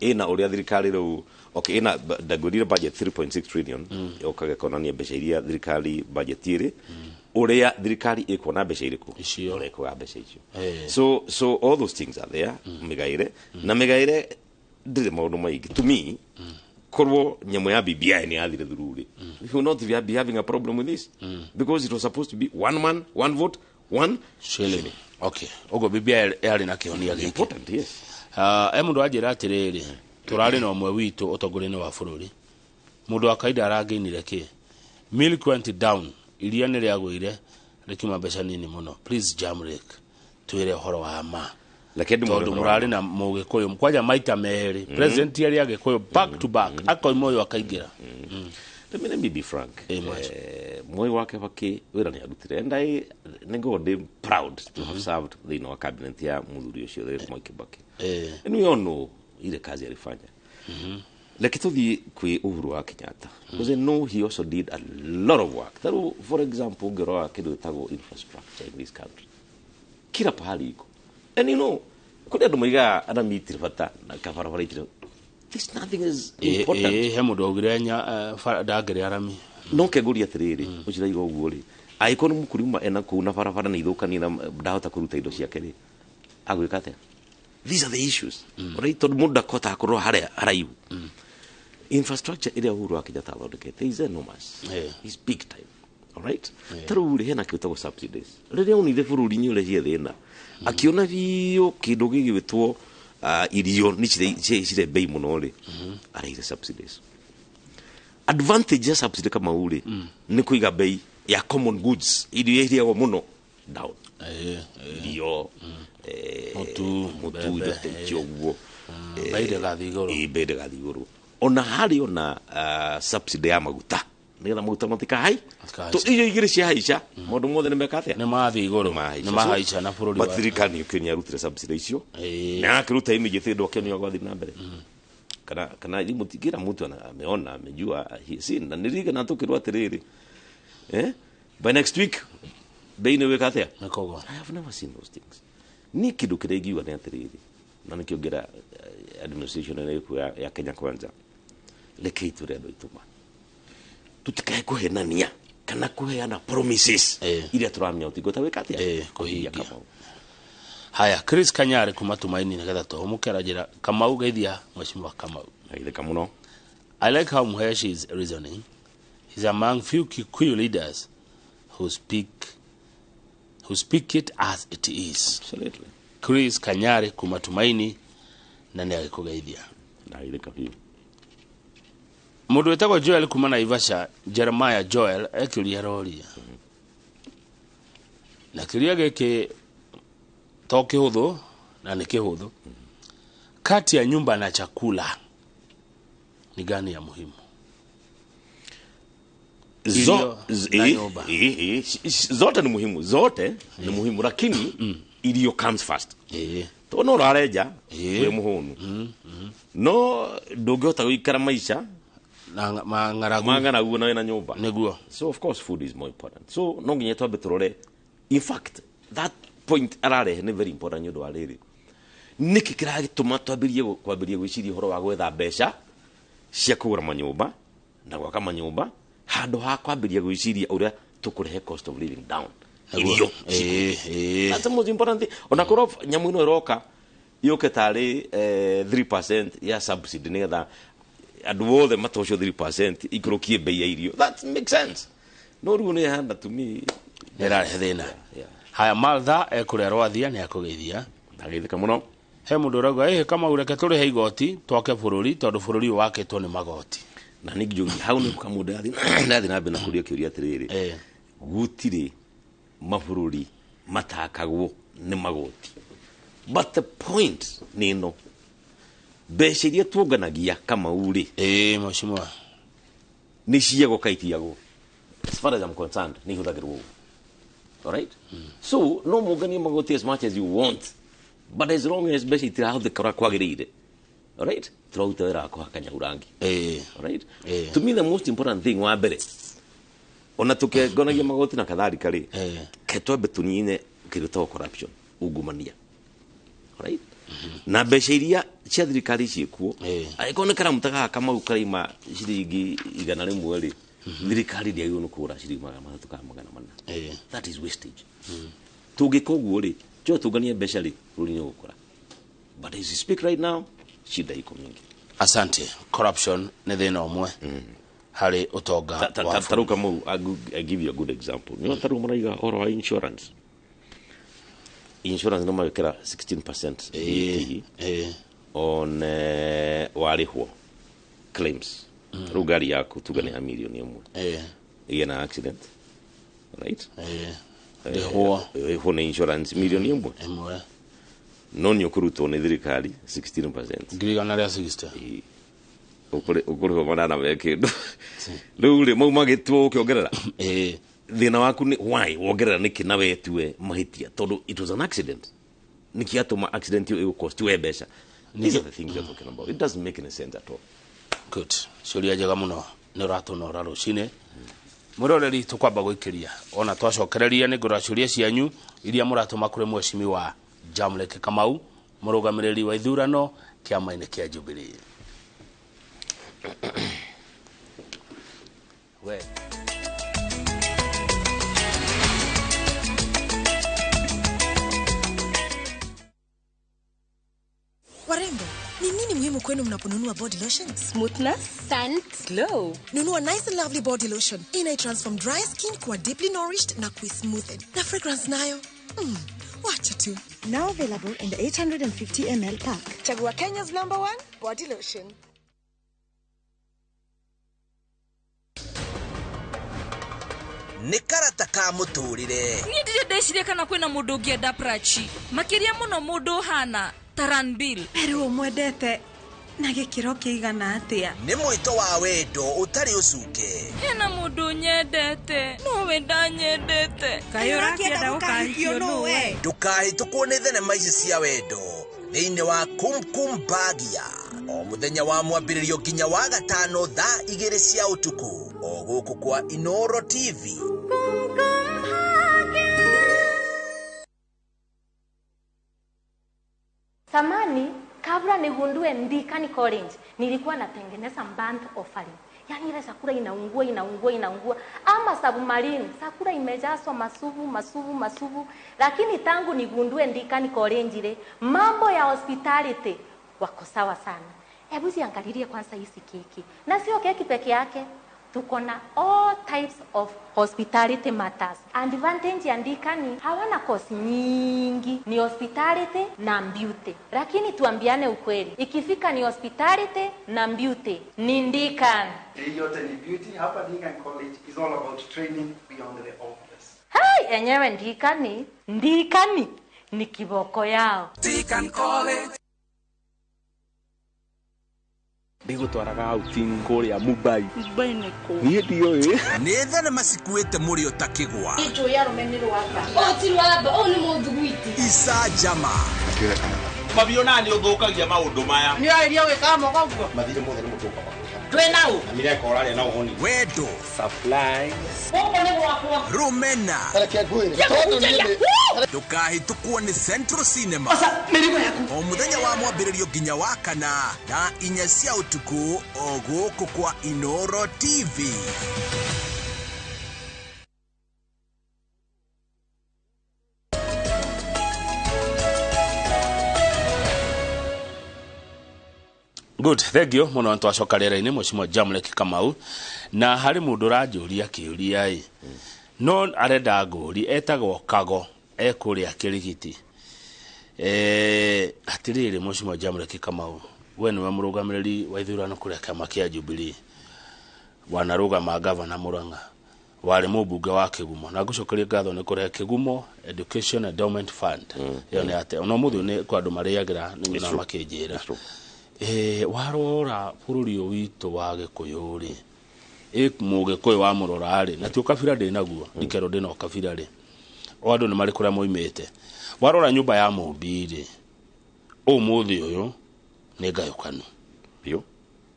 ĩna ũrĩa thirikari rĩu ĩna ndagũrire budget 3.6 trillion yokaga konania mbeca iria thirikari budget ĩrĩ ũrĩa thirikari ĩkuona mbeca irĩkũ ũrĩa mbeca icio so all those things are there mĩgaĩre na mĩgaĩre ndĩrĩ maũndũ maingĩ to me korwo nyamũ ya BBI ni yathire through rĩ we will not be having a problem with this because it was supposed to be one man one vote one shilling. Okay, ogo BBI yari na kĩhonia gĩkĩ important. Yes, mũndũ anjĩra atĩrĩrĩ tũrarĩ na ũmwe witũ ũtongoria-inĩ wa bũrũri mũndũ wa kaida arangĩinire kĩ milk went down iria nĩ rĩagũire rĩkiuma mbeca nini mũno. Please Jamrek twĩre ũhoro wa ma tondũ mũrarĩ na Mũgĩkũyũ kwaja maita merĩ president yari Agĩkũyũ back to back akoima ũyũ akaingĩra. Let me be frank. Moi wake Kibaki wĩra nĩ arutire and I nĩ proud to have served thĩinĩ wa cabinet ya mũthuri ũcio the Moi Kibaki. And we all know ile kazi alifanya. Like tuthi kwĩ Uhuru wa Kenyatta because I know he also did a lot of work. Taru for example ngĩrora kĩndũ gĩtagwo infrastructure in this country kila pahali iko and you know kũrĩ andũ maiga anamitire bata na kabarabara itire. This nothing is important. He mũndũ augire ndangĩrĩ arami no kĩngũria atĩrĩrĩ ũciraiga ũguo rĩ angĩkorwo nĩ mũkũrima ena kũu na barabara nĩ ithũkania na ndahota kũruta indo ciake rĩ agwĩka atĩa? These are the issues right tondũ mũndũ ndakota kũrora harĩa haraihu. Infrastructure ĩrĩa Uhuru wa Kenyatta athondekete is enormous. It's big time. All right, tarĩu rĩ hena kĩũtagwo subsidies rĩrĩa unire bũrũri-inĩ ũrĩa cia thĩna akiona biũ kĩndũ gĩgĩtwo irio nĩ cire bei mũno rĩ areire subsidies. Advantage ya subsidy kama ule nĩ kũiga bei ya common goods irio iriagwo mũno down. Irio mũtu joguo bei ĩgathiĩ igũrũ ona harĩ ona subsidy ya maguta nĩgetha maguta matikahaie to irio igĩrĩ ciahaica maũndũ mothe nĩmeka atĩa nĩmathiĩ igũrũ nĩmahaica na bũrũri wa thirikari nĩ arutire subsidy icio na akĩruta immediately ndo akĩonio gwathi na mbere kana kila mtu ameona amejua si na niliga na tukirwa atĩrĩrĩ by next week bei nĩwĩka atĩa nakogo. I have never seen those things. Ni kĩndũ kĩrĩgiwa nĩ atĩrĩrĩ na nĩkĩongera administration ya Kenya Kwanza lekei tũrĩ andũ itũma tutikae kũhenania kana kũheana promises iria tũramenya ũtingĩhota gwĩka atĩa kũhingia. Haya, Chris Kanyare kuma Tumaini nĩgetha tũhũmũkĩra njĩra. Kamau geithia Mheshimiwa Kamau. Geithia mũno. I like how Muheshi is reasoning. He's among few Kikuyu leaders who speak it as it is. Absolutely. Chris Kanyare kuma Tumaini na nĩ agĩkũgeithia. Geithia biũ. Mũndũ wĩtagwo Joel kuma Naivasha, Jeremiah Joel ekĩũria roria. Na kĩũria gĩkĩ to kĩhũthũ na nĩ kĩhũthũ. Kati ya nyumba na chakula ni gani ya muhimu? Zote ni muhimu, zote ni muhimu, lakini irio comes first. To no rareja we muhunu no ndũngĩhota gũikara maisha na mang'aragu na nyũmba nĩguo. So of course food is more important. So no nginya twambe tũrore. In fact that point ararehe nĩ very important nĩ ũndũ wa rĩrĩ nĩkĩ kĩragĩtũma kwambĩrie gwĩciria ũhoro wa gwetha mbeca cia kũgũra manyũmba na gwaka manyũmba handũ ha kwambĩria gwĩciria ũrĩa tũkũrehe cost of living down. Irio that's the most important thing. Ona korwo nyamũ ĩno ĩroka yũke tarĩ 3% ya subsidy nĩgetha andå othe matocio 3% ikårå bei ya irio. That makes sense. No rä u nä handa to me nĩrarehe thĩna. Haya, Martha ekũrĩa Rwathia nĩ akũgeithia. Ndageithĩka mũno. He mũndũ ũrauga Kamau reke tũrĩhe igoti twake bũrũri tondũ bũrũri ũyũ wakĩtwo nĩ magoti. Na ningĩ njogi hau nĩ kamũndũ ndathi na mbere na kũria kĩũria atĩrĩrĩ, gutirĩ mabũrũri matakagwo nĩ magoti. But the point nĩ ĩno, mbeca iria tuonganagia Kamau rĩ, mheshimiwa, nĩ ciagwo kaitiagwo. As far as I'm concerned, nĩ ihũthagĩrwo. All right? So no mũnganie magoti as much as you want, but as long as mbeca itirahũthĩka ũrĩa kwagĩrĩire. All right? Tũraruta wĩra wa kũhaka nyaurangi. All right? To me the most important thing wa mbere, ona tũkĩngonagia magoti na kadhalika rĩ, ke twambe tũnine kĩrĩtwo corruption, ungumania. All right? Na mbeca iria cia thirikari ciĩkuo, angĩkorwo nĩ karamũtaga Kamau karaima ciringi 100 rĩ, thirikari ndĩagĩrĩirwo nĩ kũgũra ciringi 300. That is wastage. Tũngĩka ũguo rĩ, tũnganie mbeca rĩ, bũrũri nĩ ũgũkũra. But as you speak right now, shida iko mingi. Asante. Corruption nĩ thĩna ũmwe harĩ ũtonga wa bũrũri. Tarũ Kamau, I give you a good example. Nĩ tarũ maraiga ũhoro wa insurance. Insurance no magĩkĩra 16% on warĩhwo claims. Tarũ ngari yaku tuga nĩ ya milioni ĩmwe. Ĩgĩe na accident. Right? Rĩhwo nĩ insurance milioni ĩmwe. No nĩ ũkũrutwo nĩ thirikari 16%. Ngirigana rĩa 60. Ũkũrĩhwo manana me kĩndũ. Rĩu rĩ mau magĩtuo ũkĩongerera. Thĩna waku nĩ why wongerera nĩkĩ na wetue mahĩtia tondũ it was an accident. Nĩkĩ atũma accident ĩyo cost we mbeca. These are the things you're talking about. It doesn't make any sense at all. Good. Ciũria njega mũno nĩ ũratũnora rũcinĩ. Mũroreri tũkwamba gũikĩria ona twacokereria nĩ ngũra ciũria cianyu iria mũratũma kũrĩ mheshimiwa Jamlek Kamau, mũrũgamĩrĩri wa ithurano kĩama-inĩ kĩa Jubilee. Warembo, ni nini muhimu kwenu mnaponunua body lotions? Smoothness, scent, glow. Nunua nice and lovely body lotion. Transform dry skin kuwa deeply nourished na smoothed. Na fragrance nayo. Wacha tu. Now available in the 850 ml pack. Chagua Kenya's #1 body lotion. Nĩ karata ka mũtũrĩre. Niĩ ndirĩ ndeciria kana kwĩna mũndũ ũngĩenda prachi. Makĩria mũno mũndũ hana Taranbil. Pero ũmwendete na gĩkĩro kĩigana atĩa? Nĩ mwĩto wa wendo ũtarĩ ũcuke. Hena mũndũ nyendete, no we ndanyendete. Kaĩ ũrakĩenda gũkahikio nũwe? Ndũkahĩtũkwo nĩ thenema ici cia wendo thĩinĩ wa Kumkum Bagia. O mũthenya wa mwambĩrĩrio nginya wa gatano thaa 2 cia ũtukũ. O gũkũ kwa iNooro TV. Samani, kabla nigundue Ndikani College, nilikuwa natengeneza band offering. Yaani ile sakura inaungua. Ama submarine, sakura imejazwa masuvu. Lakini tangu nigundue Ndikani College ile, mambo ya hospitality wako sawa sana. Hebu ziangalilie kwanza hizi keki. Na sio keki peke yake. Tuko na all types of hospitality matters. Advantage ya Ndikani hawana kosi nyingi, ni hospitality na beauty. Lakini tuambiane ukweli, ikifika ni hospitality na beauty ni Ndikani. Yote ni beauty. Hapa Ndikani College is all about training beyond the obvious. Hai, enyewe Ndikani ni kiboko yao. Ndikani College. Ndĩgũtwaraga outing kũrĩa Mumbai. Mumbai nĩ kũ? Niĩ ndiũĩ. Nĩ thenema cikuĩte mũrĩo ta kĩgwa. Itu ya rumeniro waka. O ti wamba, o nĩ mũthugwiti. Isa Jama. Mabio nani ũthũkagia maũndũ maya? Nĩ airia gwĩka mogo guo. Mathire mothe nĩ mũtũka. Twĩnaũ. Na mire kora na ũhoni. Wendo. Supply. Gũkũ nĩ gwakwa. Rumena. Reke nguĩre. Ndũkahĩtũkwo nĩ Central Cinema. O mũthenya wa mwambĩrĩrio nginya wa kana na 4 cia ũtukũ o gũkũ kwa iNooro TV. Good, thank you. Muno ntwacoka rĩera-inĩ Mheshimiwa Jamlek Kamau. Na harĩ mũndũ ũranjũria kĩũria no arenda ngũri etagwo Kago ekũrĩa Kĩrigiti. Atirĩrĩ Mheshimiwa Jamlek Kamau, we nĩwe mũrũgamĩrĩri wa ithurano kũrĩa kĩama kĩa Jubilee. Wanarũgama gavana Murang'a. Warĩ mũmbunge wa Kĩgumo. Na ngũcokeria ngatho nĩ kũrehe Kĩgumo Education Endowment Fund. Yo nĩ ate. Ona mũthĩ nĩ kwa andũ marĩagĩra nĩ nyina makĩnjĩra. Warora bũrũri ũyũ witũ wa Gĩkũyũ rĩ. Mũgĩkũyũ wa mũrora rĩ. Na ti ũkabira ndĩ naguo. Ndikero ndĩ na ũkabira rĩ. O andũ nĩ marĩ kũrĩa moimĩte. Warora nyũmba ya mũmbi rĩ. Ũmũthĩ ũyũ nĩ ngayũkanu. Biũ.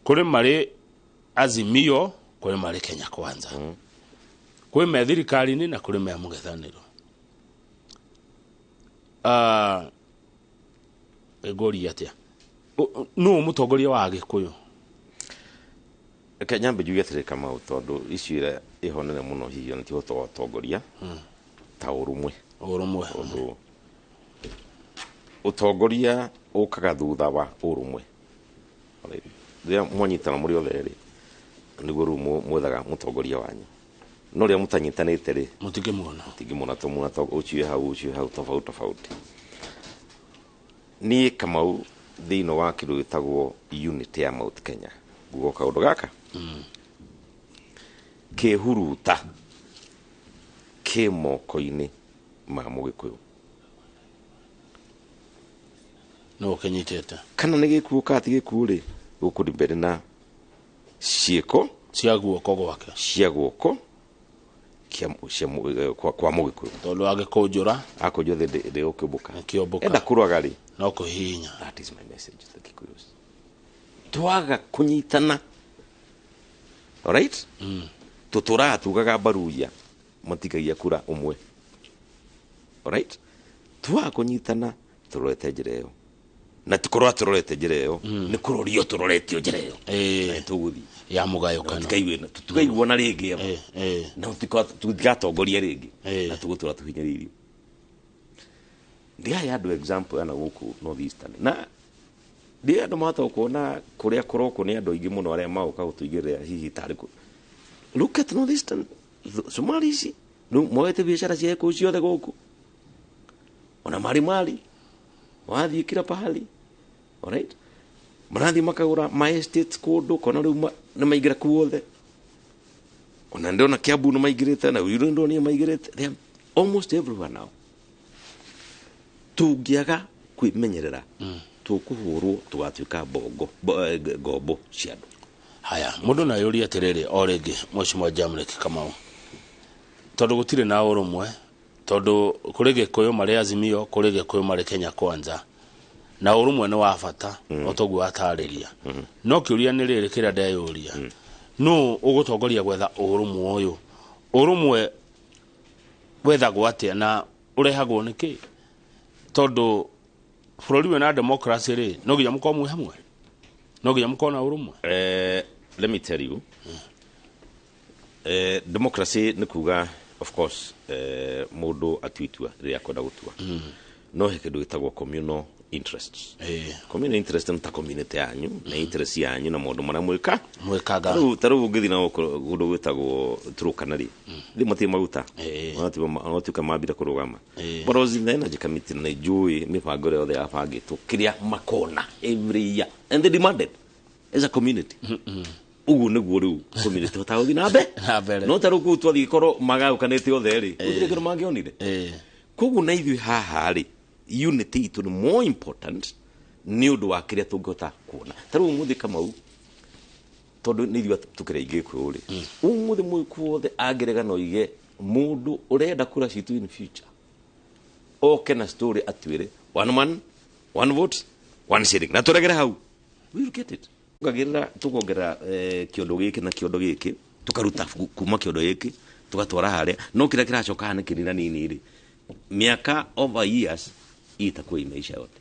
Kũrĩ marĩ Azimio, kũrĩ marĩ Kenya Kwanza. Kũrĩ me thirikari-inĩ na kũrĩ me mũng'ethanĩro. Egori atia. No mũtongoria wa Gĩkũyũ. Kenya mbejuge atĩrĩ Kamau tondũ icio ihonere mũno hiyo nĩ tihoto ũtongoria. Ta ũrũmwe. Ũrũmwe. Ũtongoria ũkaga thutha wa ũrũmwe. Rĩrĩa mwanyitana mũrĩ othe rĩ nĩguo rĩu mwethaga mũtongoria wanyu. No rĩrĩa mũtanyitanĩte rĩ mũtingĩmũona tũmuna ũcio hau tofauti. Niĩ Kamau thĩinĩ wa kĩndũ gĩtagwo unity ya Mount Kenya guo kaũndũ gaka kĩhuruta kĩ moko-inĩ ma Mũgĩkũyũ. No kenyitete. Kana nĩ gĩkuũ ka ti gĩkuũ rĩ gũkũ mbere na ciĩko cia guoko gwake. Cia guoko kwa Mũgĩkũyũ. Tondũ agĩkũnjũra akũnjũra ndĩ ũkĩũmbũka. Enda kũrwaga rĩ no kũhihinya. That is my message to the Kikuyus. Twaga kunyitana. All right? Tutura tugaga baruya matigagia kura umwe. All right? Twaga kunyitana turorete njĩra ĩyo. Na tukorwo turorete njĩra ĩyo nĩ kũrorio turoretio njĩra ĩyo. Tuguthi ya mũgayũkano. Tukaiguana rĩngĩ na tutigatongoria rĩngĩ na tũgũtũra tũhinyĩrĩirio. Ndiaya andũ example yana gũkũ North Eastern. Na ndiaya andũ mahota kuona kũrĩa kũroko nĩ andũ aingĩ mũno arĩa magoka gũtũigĩrĩra hihi tarĩ kũ. Look at North Eastern. Somalis no moete biashara cia kũ ciothe gũkũ. Ona mari wathiĩ kila pahali. All right? Marathi makagũra my estates kũndũ kona rĩu nĩ maingĩra kuothe. Ona ndona Kiambu nĩ maingĩrĩte na Urindo nĩ maingĩrĩte. They are almost everywhere now. Tũngĩaga kwĩmenyerera tũkũhũrwo tũgatuĩka ngombo cia andũ. Haya mũndũ na yũria atĩrĩrĩ o rĩngĩ Mheshimiwa Jamlek Kamau. Tondũ gũtirĩ na ũrũmwe tondũ kũrĩ Gĩkũyũ marĩ Azimio kũrĩ Gĩkũyũ marĩ Kenya Kwanza. Na ũrũmwe nĩ wa bata o toguo atarĩria. No kĩũria nĩ rĩrĩ kĩrĩa ndeyũria. No ũgũtongoria gwetha ũrũmwe ũyũ. Ũrũmwe wethagwo atĩa na ũrehagwo nĩ kĩ? Tondũ bũrũri wĩna democracy rĩ no nginya mũkorwo mwĩ hamwe. No nginya mũkorwo na ũrũmwe. Let me tell you. Democracy nĩ kuga of course mũndũ atuitua rĩrĩa kwenda gũtua. No he kĩndũ gĩtagwo communal interests. Communal interest nĩ ta community yanyu na interest yanyu na maũndũ marĩa mwĩkaga. Tarĩu ũngĩthiĩ na kũndũ gwĩtagwo Turkana rĩ matirĩ maguta. Onatuĩka mambire kũrũgama. But was in the energy committee na njũĩ mĩbango ĩrĩa yothe yabangĩtwo kĩrĩa makona every year and they demanded as a community. Ugu nĩguo rĩu community ũtagũthiĩ na mbere. No tarĩu kũu twathiĩ korwo magayũkanĩte othe rĩ gũtirĩ kĩndũ mangĩonire. Koguo na ithuĩ haha rĩ unity itũ nĩ more important nĩ ũndũ wa kĩrĩa tũngĩhota kuona. Tarĩu ũmũthĩ Kamau tondũ nĩ ithuĩ tũkĩrĩ aingĩ Gĩkũyũ rĩ ũmũthĩ Mũgĩkũyũ wothe angĩrega no ige mũndũ ũrenda kura citũ in future oke na story atuĩre one man one vote one shilling na tũregere hau we will get it. Tukongerera kĩondo gĩkĩ na kĩondo gĩkĩ tukaruta kuma kĩondo gĩkĩ tugatwara harĩa no kĩrĩa kĩracoka hana kĩnina nini rĩ miaka over years itakuwa imeisha yote.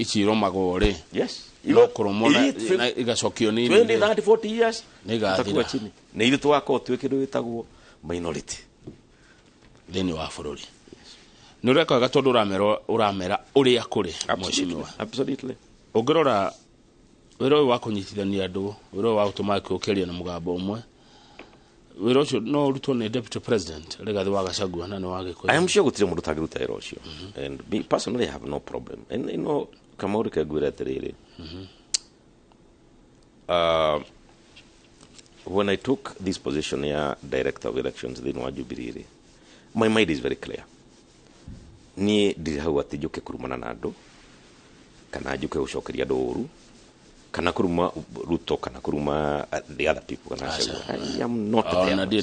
Ici iromagwo rĩ. Yes. No kũrũmwo na igacokio nini. 20 30 40 years itakuwa chini. Na ithu twakorwo twĩ kĩndũ gĩtagwo minority thĩinĩ wa bũrũri. Nĩ ũrekaga tondũ ũramera ũrĩa kũrĩ Mheshimiwa. Absolutely. Ũngĩrora wĩra ũyũ wa kũnyitithania andũ wĩra ũyũ wa gũtũma kĩũkĩria na mũgambo ũmwe wĩra ũcio no ũrutwo nĩ deputy president Rigathi wa Gachagua na nĩ wa Gĩkũyũ. I am sure gũtirĩ mũndũ ũtangĩruta wĩra ũcio and me personally I have no problem and you know Kamau kangwĩra atĩrĩrĩ when I took this position ya director of elections thĩinĩ wa Jubilee my mind is very clear. Niĩ ndirĩ hau atĩ njũke kurumana na andũ kana njũke gũcokeria andũ ũru kana kuruma Ruto kana kuruma the other people kana I am not there.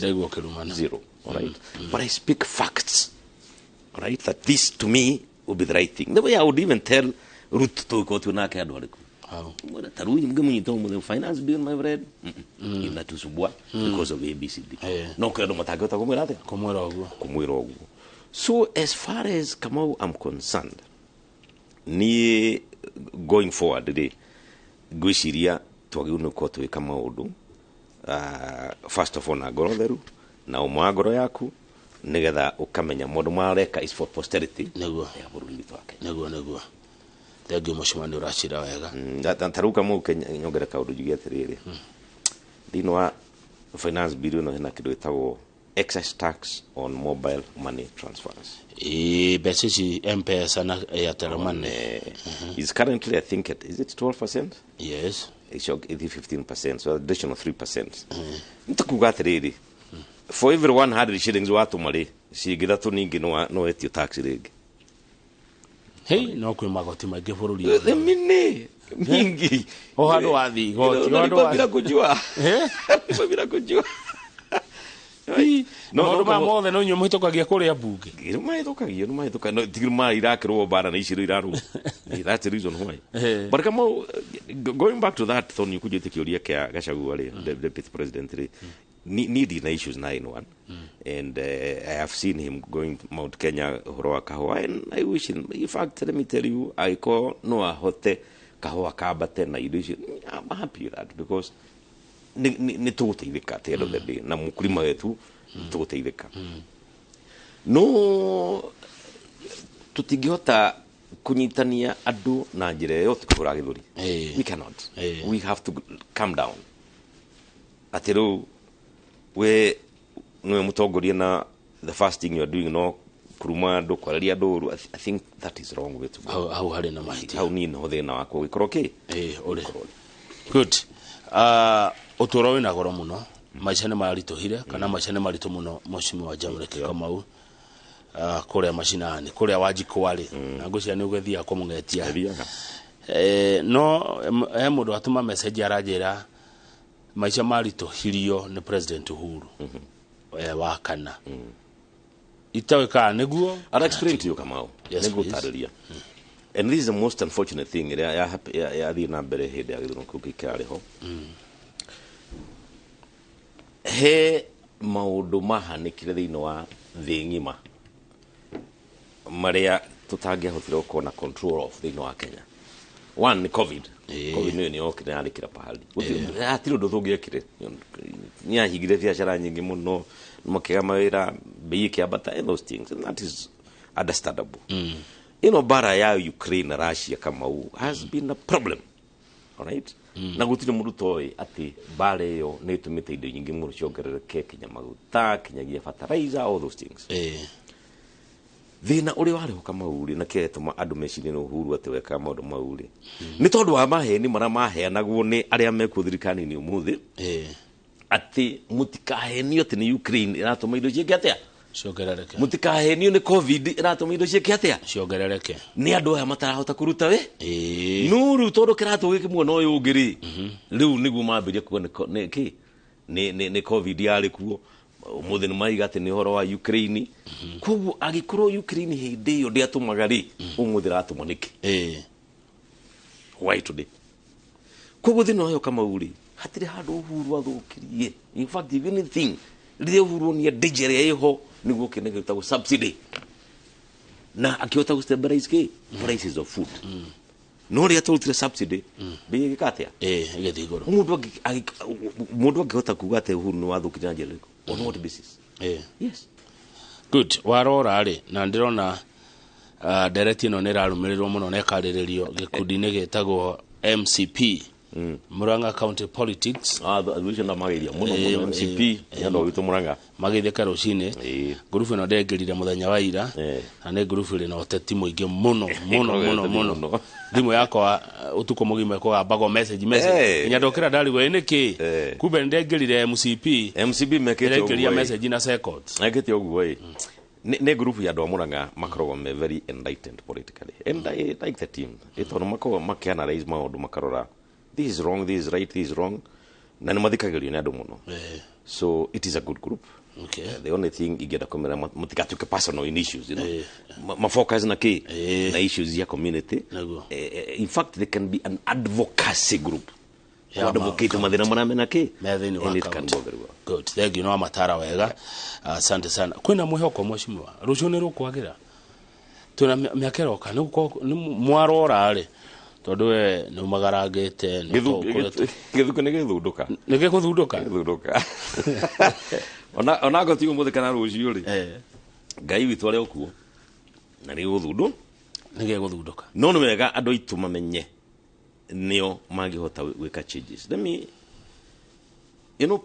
Zero. All right. But I speak facts. All right. That this to me would be the right thing. The way I would even tell Ruto to go to nake andũ arĩkũ. How? Mbona taruni mgemunyito mu finance bill my friend. Ina tusubwa because of ABCD. No kwenda matagota kumwira ate? Kumwira oguo. So as far as Kamau I'm concerned, ni going forward today, gwiciria twagĩrĩirwo ko twĩka maũndũ first of all na ngoro theru na ũmwe ngoro yaku nigetha ũkamenya maũndũ mareka is for posterity nĩguo ya bũrũri witũ wa Kenya nĩguo thengiũ mũcimani ũracira wega tarĩu Kamau nyongere kaũndũ njuge atĩrĩrĩ thĩinĩ wa finance bill ĩno hena kĩndũ gĩtagwo excess tax on mobile money transfers. Mbeca ici M-Pesa na Airtel money is currently I think is it 12%? Yes. It's 15%, so additional 3%. Nitakuga atĩrĩrĩ for every 100 shillings watũma rĩ cingĩthatũ ningĩ no etio tax rĩngĩ. Hey, no kwĩ magoti maingĩ bũrũri mini mingi o handũ wa thi goti o handũ wa bila kujua bila kujua no mothe no nyuo mũhĩtũkagia kũrĩa mbunge no mahĩtũkagia tigiri irakĩrwo bara na iciro iraru that's the reason why but Kamau going back to that thon yukujĩte kĩũria kĩa Gachagua rĩ deputy president rĩ need na issues 9-1 and I have seen him going to Mount Kenya ũhoro wa kahũa and I wish him in fact let me tell you aiko no ahote kahũa kambate na indo icio I'm happy with that because ni tũgũteithĩka at the end of the day na mũkulima wetu tũgũteithĩka no tũtingĩhota kunyitania andũ na njĩra ĩyo tũkũhũra gĩthũri we cannot we have to calm down atĩ rĩu we nĩwe mũtongoria na the first thing you are doing no kuruma andũ kwararia andũ ũru I think that is wrong way to go how harĩ na mahĩtia how ni no thĩna wako gĩkorwo kĩ ũrĩ good ũtũũro wĩna goro mũno maica nĩ maritũhire kana maica nĩ maritũ mũno mũcimi wa Jamhuri Kamau kũrĩa macinani kũrĩa Wanjikwarĩ na ngũcia nĩ ũgethia kũmũgetia no he mũndũ atũma message aranjĩra maica maritũhirio nĩ President Uhuru wa kana itawĩka nĩguo I'll explain to you Kamau nĩguo tarĩria and this is the most unfortunate thing ya thiĩ na mbere hĩndĩ ya gĩthurano kĩu gĩkarĩ ho he maũndũ mahanĩkire thĩinĩ wa thĩ ng'ima marĩa tũtangĩahotire gũkorwo na control of thĩinĩ wa Kenya. One ni COVID nĩyo nĩyokire yarĩkĩra pahali hatirĩ ũndũ tũngĩekire nĩahingire biacara nyingĩ mũno makĩga mawĩra bei ĩkĩambata and those things and that is understandable. Bara ya Ukraine na Russia Kamau has been a problem, all right? Na gũtirĩ mũndũ toĩ atĩ bara ĩyo nĩ ĩtũmĩte indo nyingĩ mũno ciongerereke kinya maguta kinyagia fertilizer all those things. Thĩna ũrĩa warĩ ho Kamau na kĩetũma andũ mecirie nĩ Uhuru atĩ weka maũndũ mau rĩ nĩ tondũ wa maheni marĩa maheanagwo nĩ arĩa mekuo thirikari-inĩ ũmũthĩ atĩ mũtikahenio atĩ nĩ Ukraine ĩratũma indo ciĩke atĩa ciongerereke mũtikahenio nĩ COVID ĩratũma indo ciĩke atĩa ciongerereke nĩ andũ aya matarahota kũruta we no rĩu tondũ kĩratũ gĩkĩ muono ũyũ ũngĩ rĩ rĩu nĩguo mambĩria kuona nĩ COVID yarĩ kuo mũthĩ nĩ maiga atĩ nĩ ũhoro wa Ukraine koguo agĩkorwo Ukraine hĩndĩ ĩyo ndĩatũmaga rĩ ũmũthĩ ratũma nĩkĩ why today koguo thĩna ũyũ Kamau rĩ hatirĩ handũ Uhuru athũkirie in fact if anything rĩrĩa Uhuru nĩ danger ĩho nĩguo kĩnege gĩtagwo subsidy na akĩhota gũstabilize prices of food no rĩrĩa tũrutire subsidy bei ĩgĩkatĩa ĩgĩthiĩ igũrũ mũndũ angĩhota kuuga atĩ Uhuru nĩ wathũkirie na njĩra ĩrĩkũ on what basis yes good warora rĩ na ndĩrona Ndereti ĩno nĩ ĩrarũmĩrĩrwo mũno na ĩkarĩrĩrio gĩkundi-inĩ gĩtagwo MCP Muranga County Politics Wicio na magiria muno MCP yando witu Muranga magitheka Rũciinĩ group ino ndengerire muthenya wa ira na nĩ group ĩrĩ na ũteti mũingĩ muno thimũ yakwa utuko mugima kũgambago message nya ndokĩra ndarigwo nĩkĩ kumbe ndengerire MCP mekĩte ũguo message na second ekĩte ũguo ne group ya andũ Muranga makoragwo me very enlightened politically and I like the team ito no makianalyze maũndũ makarora this is wrong, this is right, this is wrong. Na nĩ mathikagĩrĩrio nĩ andũ mũno. So it is a good group. Okay. The only thing igenda kumera mutigatuke personal in issues, you know. Ma focus na na issues ya community. In fact, they can be an advocacy group. Advocate mathina maramena and it can go very well. Good. Thank you no matara wega. Asante sana. Kwina mwihoko mweshimwa. Rũciũ nĩ rũkwagira. Tuna miakeroka nĩ mwarora ari. Tondu we nĩ magarangĩte gĩthuko nĩ gĩthunduka gĩthunduka ona gotigo muthikana rũciũ ri Ngai witũ arĩ okuo na nĩ gũthunduka no nĩ wega andũ aitũ mamenye nĩo mangĩhota gwĩka changes. Let me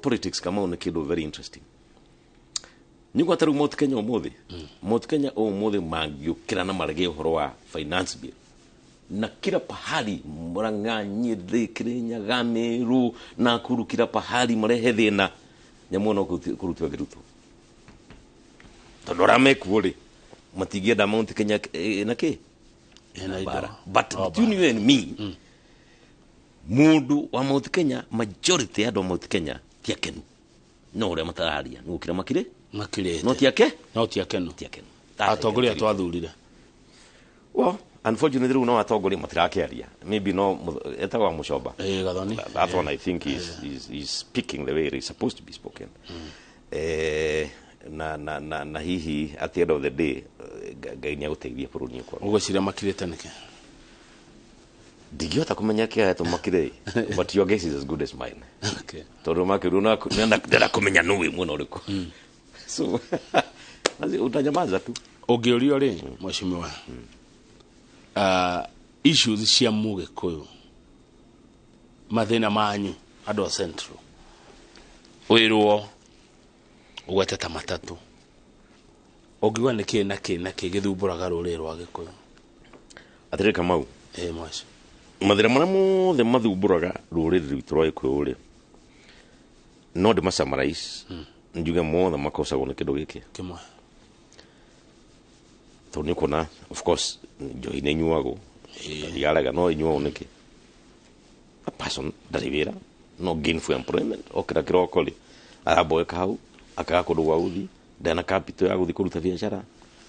politics kama nĩ kĩndũ very interesting. Nyugo ataru Mount Kenya ũmũthĩ mangĩũkĩra na marege ũhoro wa finance bill na kila pahali Murang'a, Nyeri, Kirinyaga, Meru, Nakuru, kila pahali marehe thĩna nyamuona kũrutwo gĩruto tondũ ramekuo rĩ matingĩenda Mount Kenya na but between you and me mundu wa Mount Kenya majority ya Mount Kenya tiakenu no ũrĩa matararia nĩ gũkira makire no tiakenu atongoria twathurire unfortunately no atongoria matirakiaria maybe no etagwa Muchomba gathoni that one I think is speaking the way it is supposed to be spoken na hihi at the end of the day Ngai nĩ agũteithia bũrũri ũyũ kwa ũgwĩciria makirĩte nĩkĩ ndigĩhota kũmenya kĩaya makire but your guess is as good as mine. Okay. Tondũ makiru na kũmenya nũ wĩ mwena ũrĩkũ so utanyamaza tu ũngĩũrio rĩ mheshimiwa issues cia Mũgĩkũyũ mathĩna manyu andũ a Central wĩrwo ũgweteta matatũ ũngiuga nĩkĩ gĩthumbũraga rũrĩrĩ rwa Gĩkũyũ atĩrĩ Kamau mwaci mathĩna marĩa mothe mathumbũraga rũrĩrĩ rwitũ rwa Gĩkũyũ rĩ no ndĩmasummarize njuge mothe makosagwo nĩ kĩndũ gĩkĩ kĩmwe tondũ nĩ kuona of course njohi nĩ nyuagwo ndiarega no inyuagwo nĩkĩ a person ndarĩ wĩra no gainful employment okĩra kĩroko rĩ araboeka hau akaga kũndũ gwa gũthiĩ ndena capital ya gũthiĩ kũruta biacara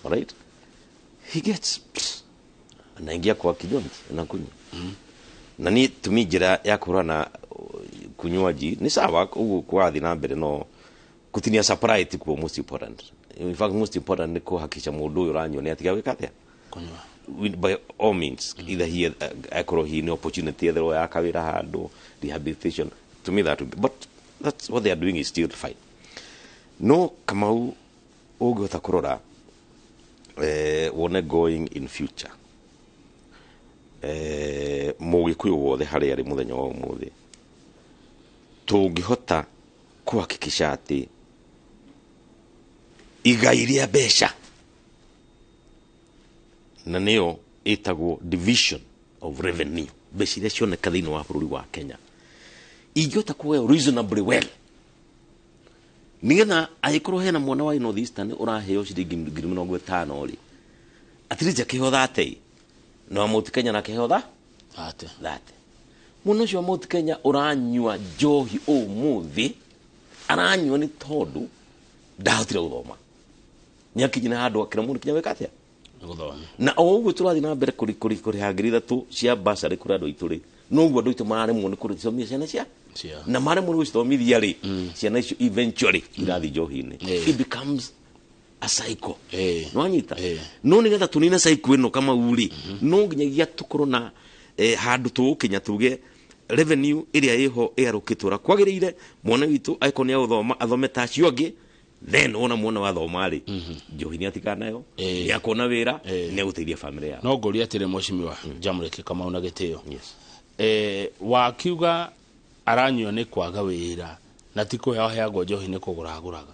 right he gets anaingia kwa kinywaji na kunywa na ni tumi njĩra ya kũrana kunywaji ni sawa ũguo kwathi na mbere no kutinia supply ti kwa most important. In fact most important ni kuhakikisha mũndũ ũyũ ũranyua nĩ atiga gwĩka atĩa kunywa by all means either he akorwo he ni opportunity etherwo ya kawĩra handũ rehabilitation to me that would be, but that's what they are doing is still fine. No Kamau ũngĩhota kũrora wone going in future Mũgĩkũyũ wothe harĩa arĩ mũthenya wa ũmũthĩ tũngĩhota kuhakikisha atĩ igai rĩa mbeca na nĩyo ĩtagwo division of revenue mbeca iria cioneka thĩinĩ wa bũrũri wa Kenya ingĩhota kuoywo reasonably well nĩgetha agĩkorwo hena mwana wa North Eastern ũraheo ciringi 50,000 rĩ at least akĩheo 30 no Mount Kenya na kĩheo 30 mũno ũcio wa Mount Kenya ũranyua njohi ũmũthĩ aranyua nĩ tondũ ndahotire gũthoma nĩakinyire handũ akĩra mũndũ kinya wĩka atĩa gũthoma na ũguo tũrathiĩ na mbere kũrĩha ngiri 3 cia basarĩ kũrĩ andũ aitũ rĩ noguo andũ aitũ mararemwo nĩ kũrĩthomithia ciana cia na maremwo nĩ gũcithomithia rĩ ciana icio eventually irathiĩ njohi-inĩ it becomes a cycle no anyita no nĩgetha tũnine cycle ĩno Kamau rĩ no nginyagia tũkorwo na handũ tũgũkinya tuge revenue ĩrĩa ĩho ĩarũkĩtũra kwagĩrĩire mwana witũ aiko nĩ agũthoma athome ta acio angĩ then ona mwana wa thoma rĩ njohi nĩ atikanayo nĩ akona wĩra nĩ agũteithia family yao no ngũria atĩrĩ mheshimiwa jamũrĩke Kamau na gĩtĩo wakiuga aranyua nĩ kwaga wĩra na ti kũheo heagwo njohi nĩ kũgũragũraga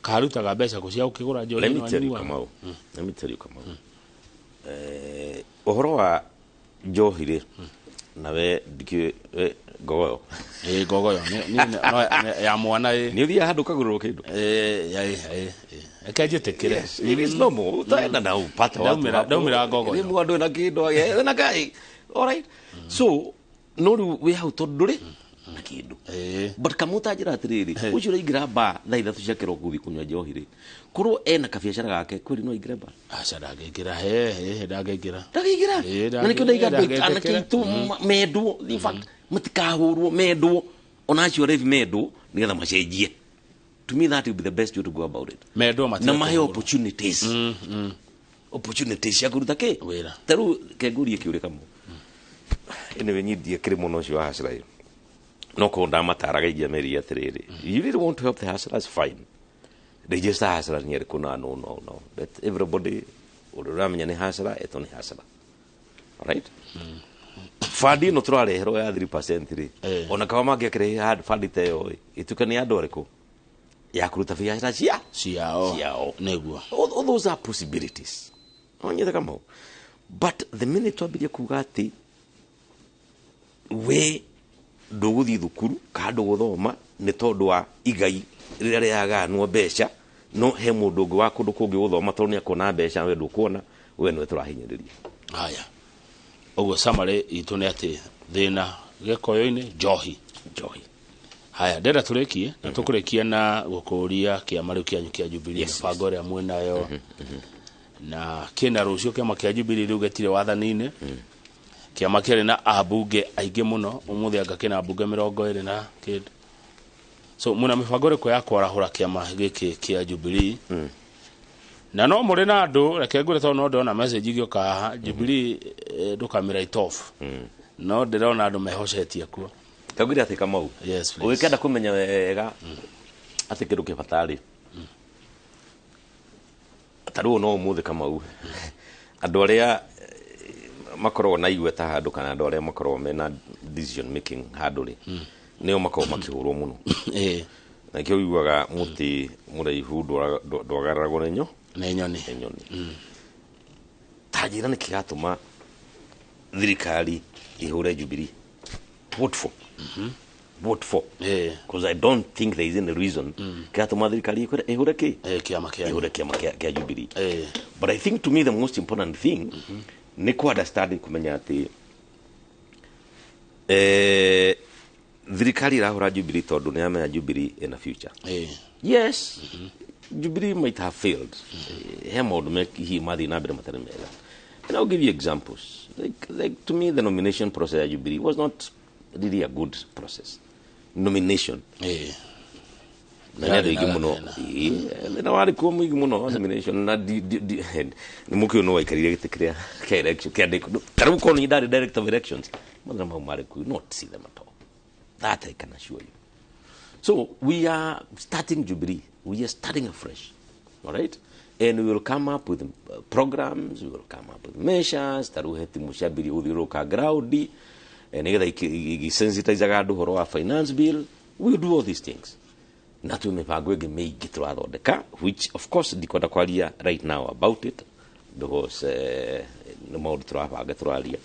karutaga mbeca kũcia ũkĩgũra njohi Let me tell you Kamau. Ũhoro wa njohi rĩ nawe ndikĩ gogoyo gogoyo ya mwana nĩ ũthiaga handũ kagũrĩrwo kĩndũ ekenjĩtĩkĩre it is normal utaenda na upate watu ndaumĩra gogoyo rĩmwe andũ ena kĩndũ na ngai alright so no rĩu wĩ hau tondũ ndũrĩ na kĩndũ but kamuta njĩra atĩrĩrĩ ũcio ũraingĩra mba thaa ithatũ cia kĩroko gũthiĩ kũnyua njohi rĩ korwo ena kabiacara gake kwĩrĩ no aingĩre mba aca ndangĩingĩra ndangĩingĩra na nĩkĩo ndaiga andũ anake aitũ mendwo in fact mũtikahũrwo mendwo ona acio revi mendwo nĩgetha macenjie. To me that would be the best way to go about it. Na mahe opportunities cia kũruta kĩ wĩra tarĩu kengurie kĩũria kamwe anyway nyindie kĩrĩ mũno ũcio wa hasira ĩyo no ko ndamataraga ingia meri atĩrĩrĩ you really want to help the hustlers fine they just hustler ni erikuna no that everybody uramenya ni hustler eto ni hustler alright fadi no tũrareherwo ya 3% rĩ ona kawa mangĩakĩrehe hard fadi ta ĩyo itukania andũ arĩkũ ya kuruta biacara ciao nĩguo all those are possibilities onyetha Kamau but the minute twambirie kuga atĩ we ndũgũthiĩ thukuru kana ndũgũthoma nĩ tondũ wa igai rĩrĩa rĩaganwo mbeca no he mũndũ ũngĩ wa kũndũ kũngĩ gũthoma tondũ nĩakona mbeca we ndũkuona we nĩwe tũrahinyĩrĩria haya ũguo summary itũ nĩ atĩ thĩna gĩkoyo-inĩ njohi haya ndĩra tũrĩkie na tũkũrĩkia na gũkũria kĩama rĩu kĩanyu kĩa Jubilee mũbango ũrĩa mwĩnayo na kĩna rũciũ kĩama kĩa Jubilee rĩu gĩtirĩ wathani-inĩ kĩama kĩarĩ na ambunge aingĩ mũno ũmũthĩ anga kĩna ambunge 20 na kĩndũ so mũna mĩbango ĩrĩkũ ya kwarahũra kĩama gĩkĩ kĩa Jubilee na no mũrĩ na andũ reke ngũre tondũ no ndona message igĩoka haha Jubilee ndũkamĩra itofu no ndĩrona andũ mehocetie kuo kagwira atĩ Kamau ũgĩkenda kũmenya wega atĩ kĩndũ kĩbatarĩ tarĩu no ũmũthĩ Kamau andũ arĩa makorwo na igweta handũ kana andũ arĩa makorwo mena decision making handũ rĩ nĩo makorwo makĩhũrwo mũno na kĩo uiguaga mũtĩ mũraihu ndwagaragwo nĩ nyoni ta njĩra nĩ kĩgatũma thirikari ihũre Jubilee vote for because I don't think there is any reason kĩgatũma thirikari ihũre kĩama kĩa Jubilee but I think to me the most important thing nĩ ku understanding kumenya atĩ thirikari irahũra Jubilee tondũ nĩ yamenya Jubilee in the future yes Jubilee might have failed he maũndũ mehihi mathiĩ na mbere matarĩ mega and I'll give you examples like to me the nomination process at Jubilee was not really a good process nomination na nĩ andũ mũno na warĩ kuo mũingĩ mũno nomination na nĩ mũkĩo no waikarire gĩtĩ kĩrĩa kĩa election kĩa ndĩko tarĩu korwo nĩ ndarĩ director of elections mathĩna mau marĩ kuo not see them at all that I can assure you so we are starting Jubilee we are starting afresh all right and we will come up with programs we will come up with measures tarĩu he timu ciambirie gũthiũrũrũka ground nĩgetha igĩsensitizaga andũ ũhoro wa finance bill we will do all these things na twĩ mĩbango ĩngĩ mĩingĩ tũrathondeka which of course ndikwenda kwaria right now about it because nĩ maũndũ tũrabanga tũraria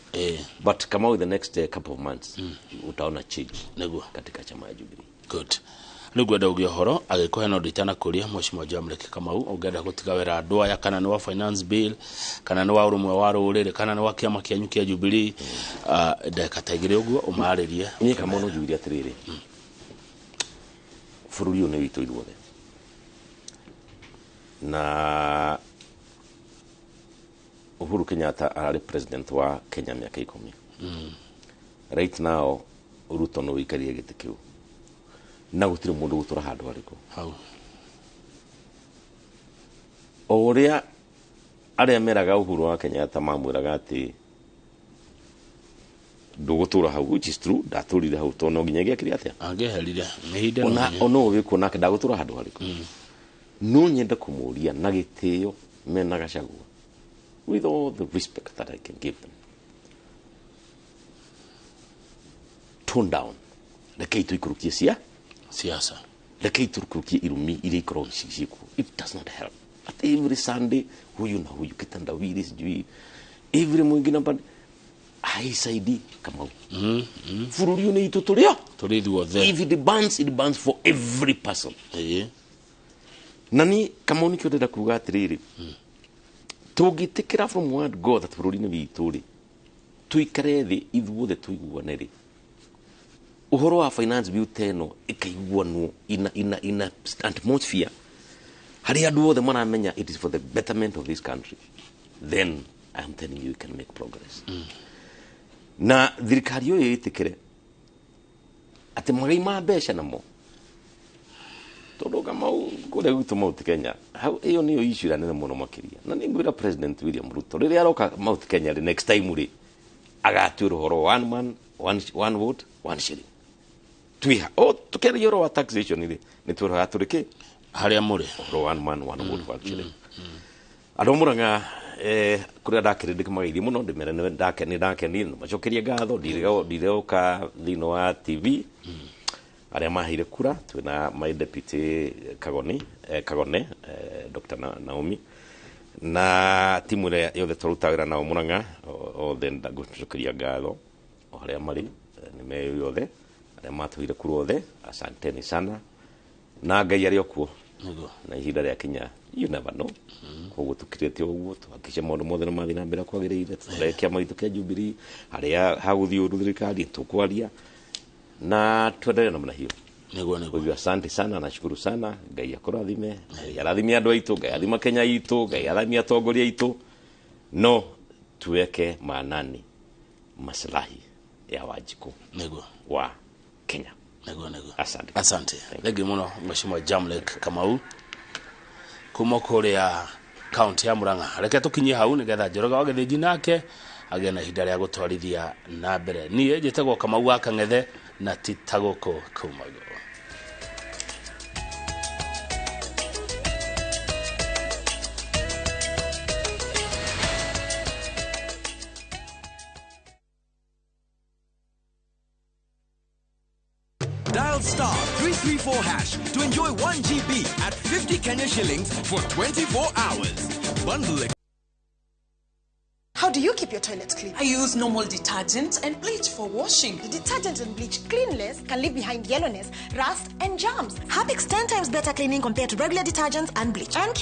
but come out the next couple of months utaona change nĩguo katika chama ya Jubilee good rĩu ngwenda ũgĩe ũhoro agĩkũhe no nditana kũria Mheshimiwa Jamreke Kamau ũngĩenda gũtiga wĩra andũ aya kana nĩ wa finance bill kana nĩ wa ũrũmwe wa rũrĩrĩ kana nĩ wa kĩama kĩanyu kĩa Jubilee ndeka ta igĩrĩ ũguo ũmarĩrie niĩ Kamau no njuire atĩrĩrĩ bũrũri ũyũ nĩ witũ ithuothe na Uhuru Kenyatta ararĩ president wa Kenya mĩaka 10 right now Ruto no wĩikarie gĩtĩ kĩu na gũtirĩ mũndũ gũtũra handũ harĩkũ hau o ũrĩa arĩa meraga Uhuru wa Kenyatta mamwĩraga atĩ ndũgũtũra hau which is true ndatũrire hau tondũ no nginya gĩakĩrĩ atĩa angĩherire mĩhinde ona wĩkuo nake ndagũtũra handũ harĩkũ no nyende kũmũria na gĩtĩo mena Gachagua with all the respect that I can give them tone down rekei tuikurukie siasa rekei tuikurukie irumi ile ikoro ciciku. It does not help. At every Sunday huyu na huyu kitandawili sijui every mwingine hapa haisaidi kama fururi ni itu tulio tulithuothe. If it burns for every person. Nani kama unikio ndenda kuga atiriri tugitikira from word God that fururi ni wituri tuikare thi ithuothe tuiguane ri uhoro wa finance bill teno ikaiguanwo in a atmosphere hari andu othe maramenya it is for the betterment of this country, then I am telling you we can make progress. Na thirikari yo yitikire ati magai ma mbeca namo tondu kama kule gutu Mount Kenya hiyo niyo issue ya nene muno makiria na ningwira President William Ruto riri aroka Mount Kenya the next time ri agatwira horo one man one vote one shilling twiha tukere yoro wa taxation ri ni twira aturike haria muri horo one man one vote one shilling adomuranga kuria ndakirindika magaithie muno ndimere ndake macokerie ngatho ndireuka thino wa TV aria mahire kura twina my deputy Kagone Dr. Naomi na timu ria yothe turutawira nao Murang'a othe ndagucokeria ngatho aria mari nime yothe aria matuire kura othe asanteni sana na Ngai aria okuo na ihinda ria kinya you never know koguo tukirete uguo twakishe maundu mothe mathi na mbere kwagiriire turekia maitu kia Jubilee aria haguthi uru thirikari tukwaria na tuendelee namna hiyo. Niguo asante sana, nashukuru sana. Ngai akurathime, Ngai arathime andu aitu, Ngai arathime Kenya itu, Ngai arathime atongoria aitu. No tuweke maanani maslahi ya Wanjiku wa Kenya. Asante. Legi muno Mheshimiwa Jamlek Kamau kuma kuria county ya Murang'a. Reke tukinyie hau nigetha Njoroge wa Githĩnji nake agĩa na ihinda rĩa gũtwarithia na mbere. Niĩ njĩtagwo Kamau wa Kang'ethe na titagũkũ Kaumago. Dial *334# to enjoy 1 GB at 50 Kenya shillings for 24 hours. Bundle it. How do you keep your toilets clean? I use normal detergent and bleach for washing. The detergent and bleach cleanless can leave behind yellowness, rust, and germs. Harpic's 10 times better cleaning compared to regular detergents and bleach. And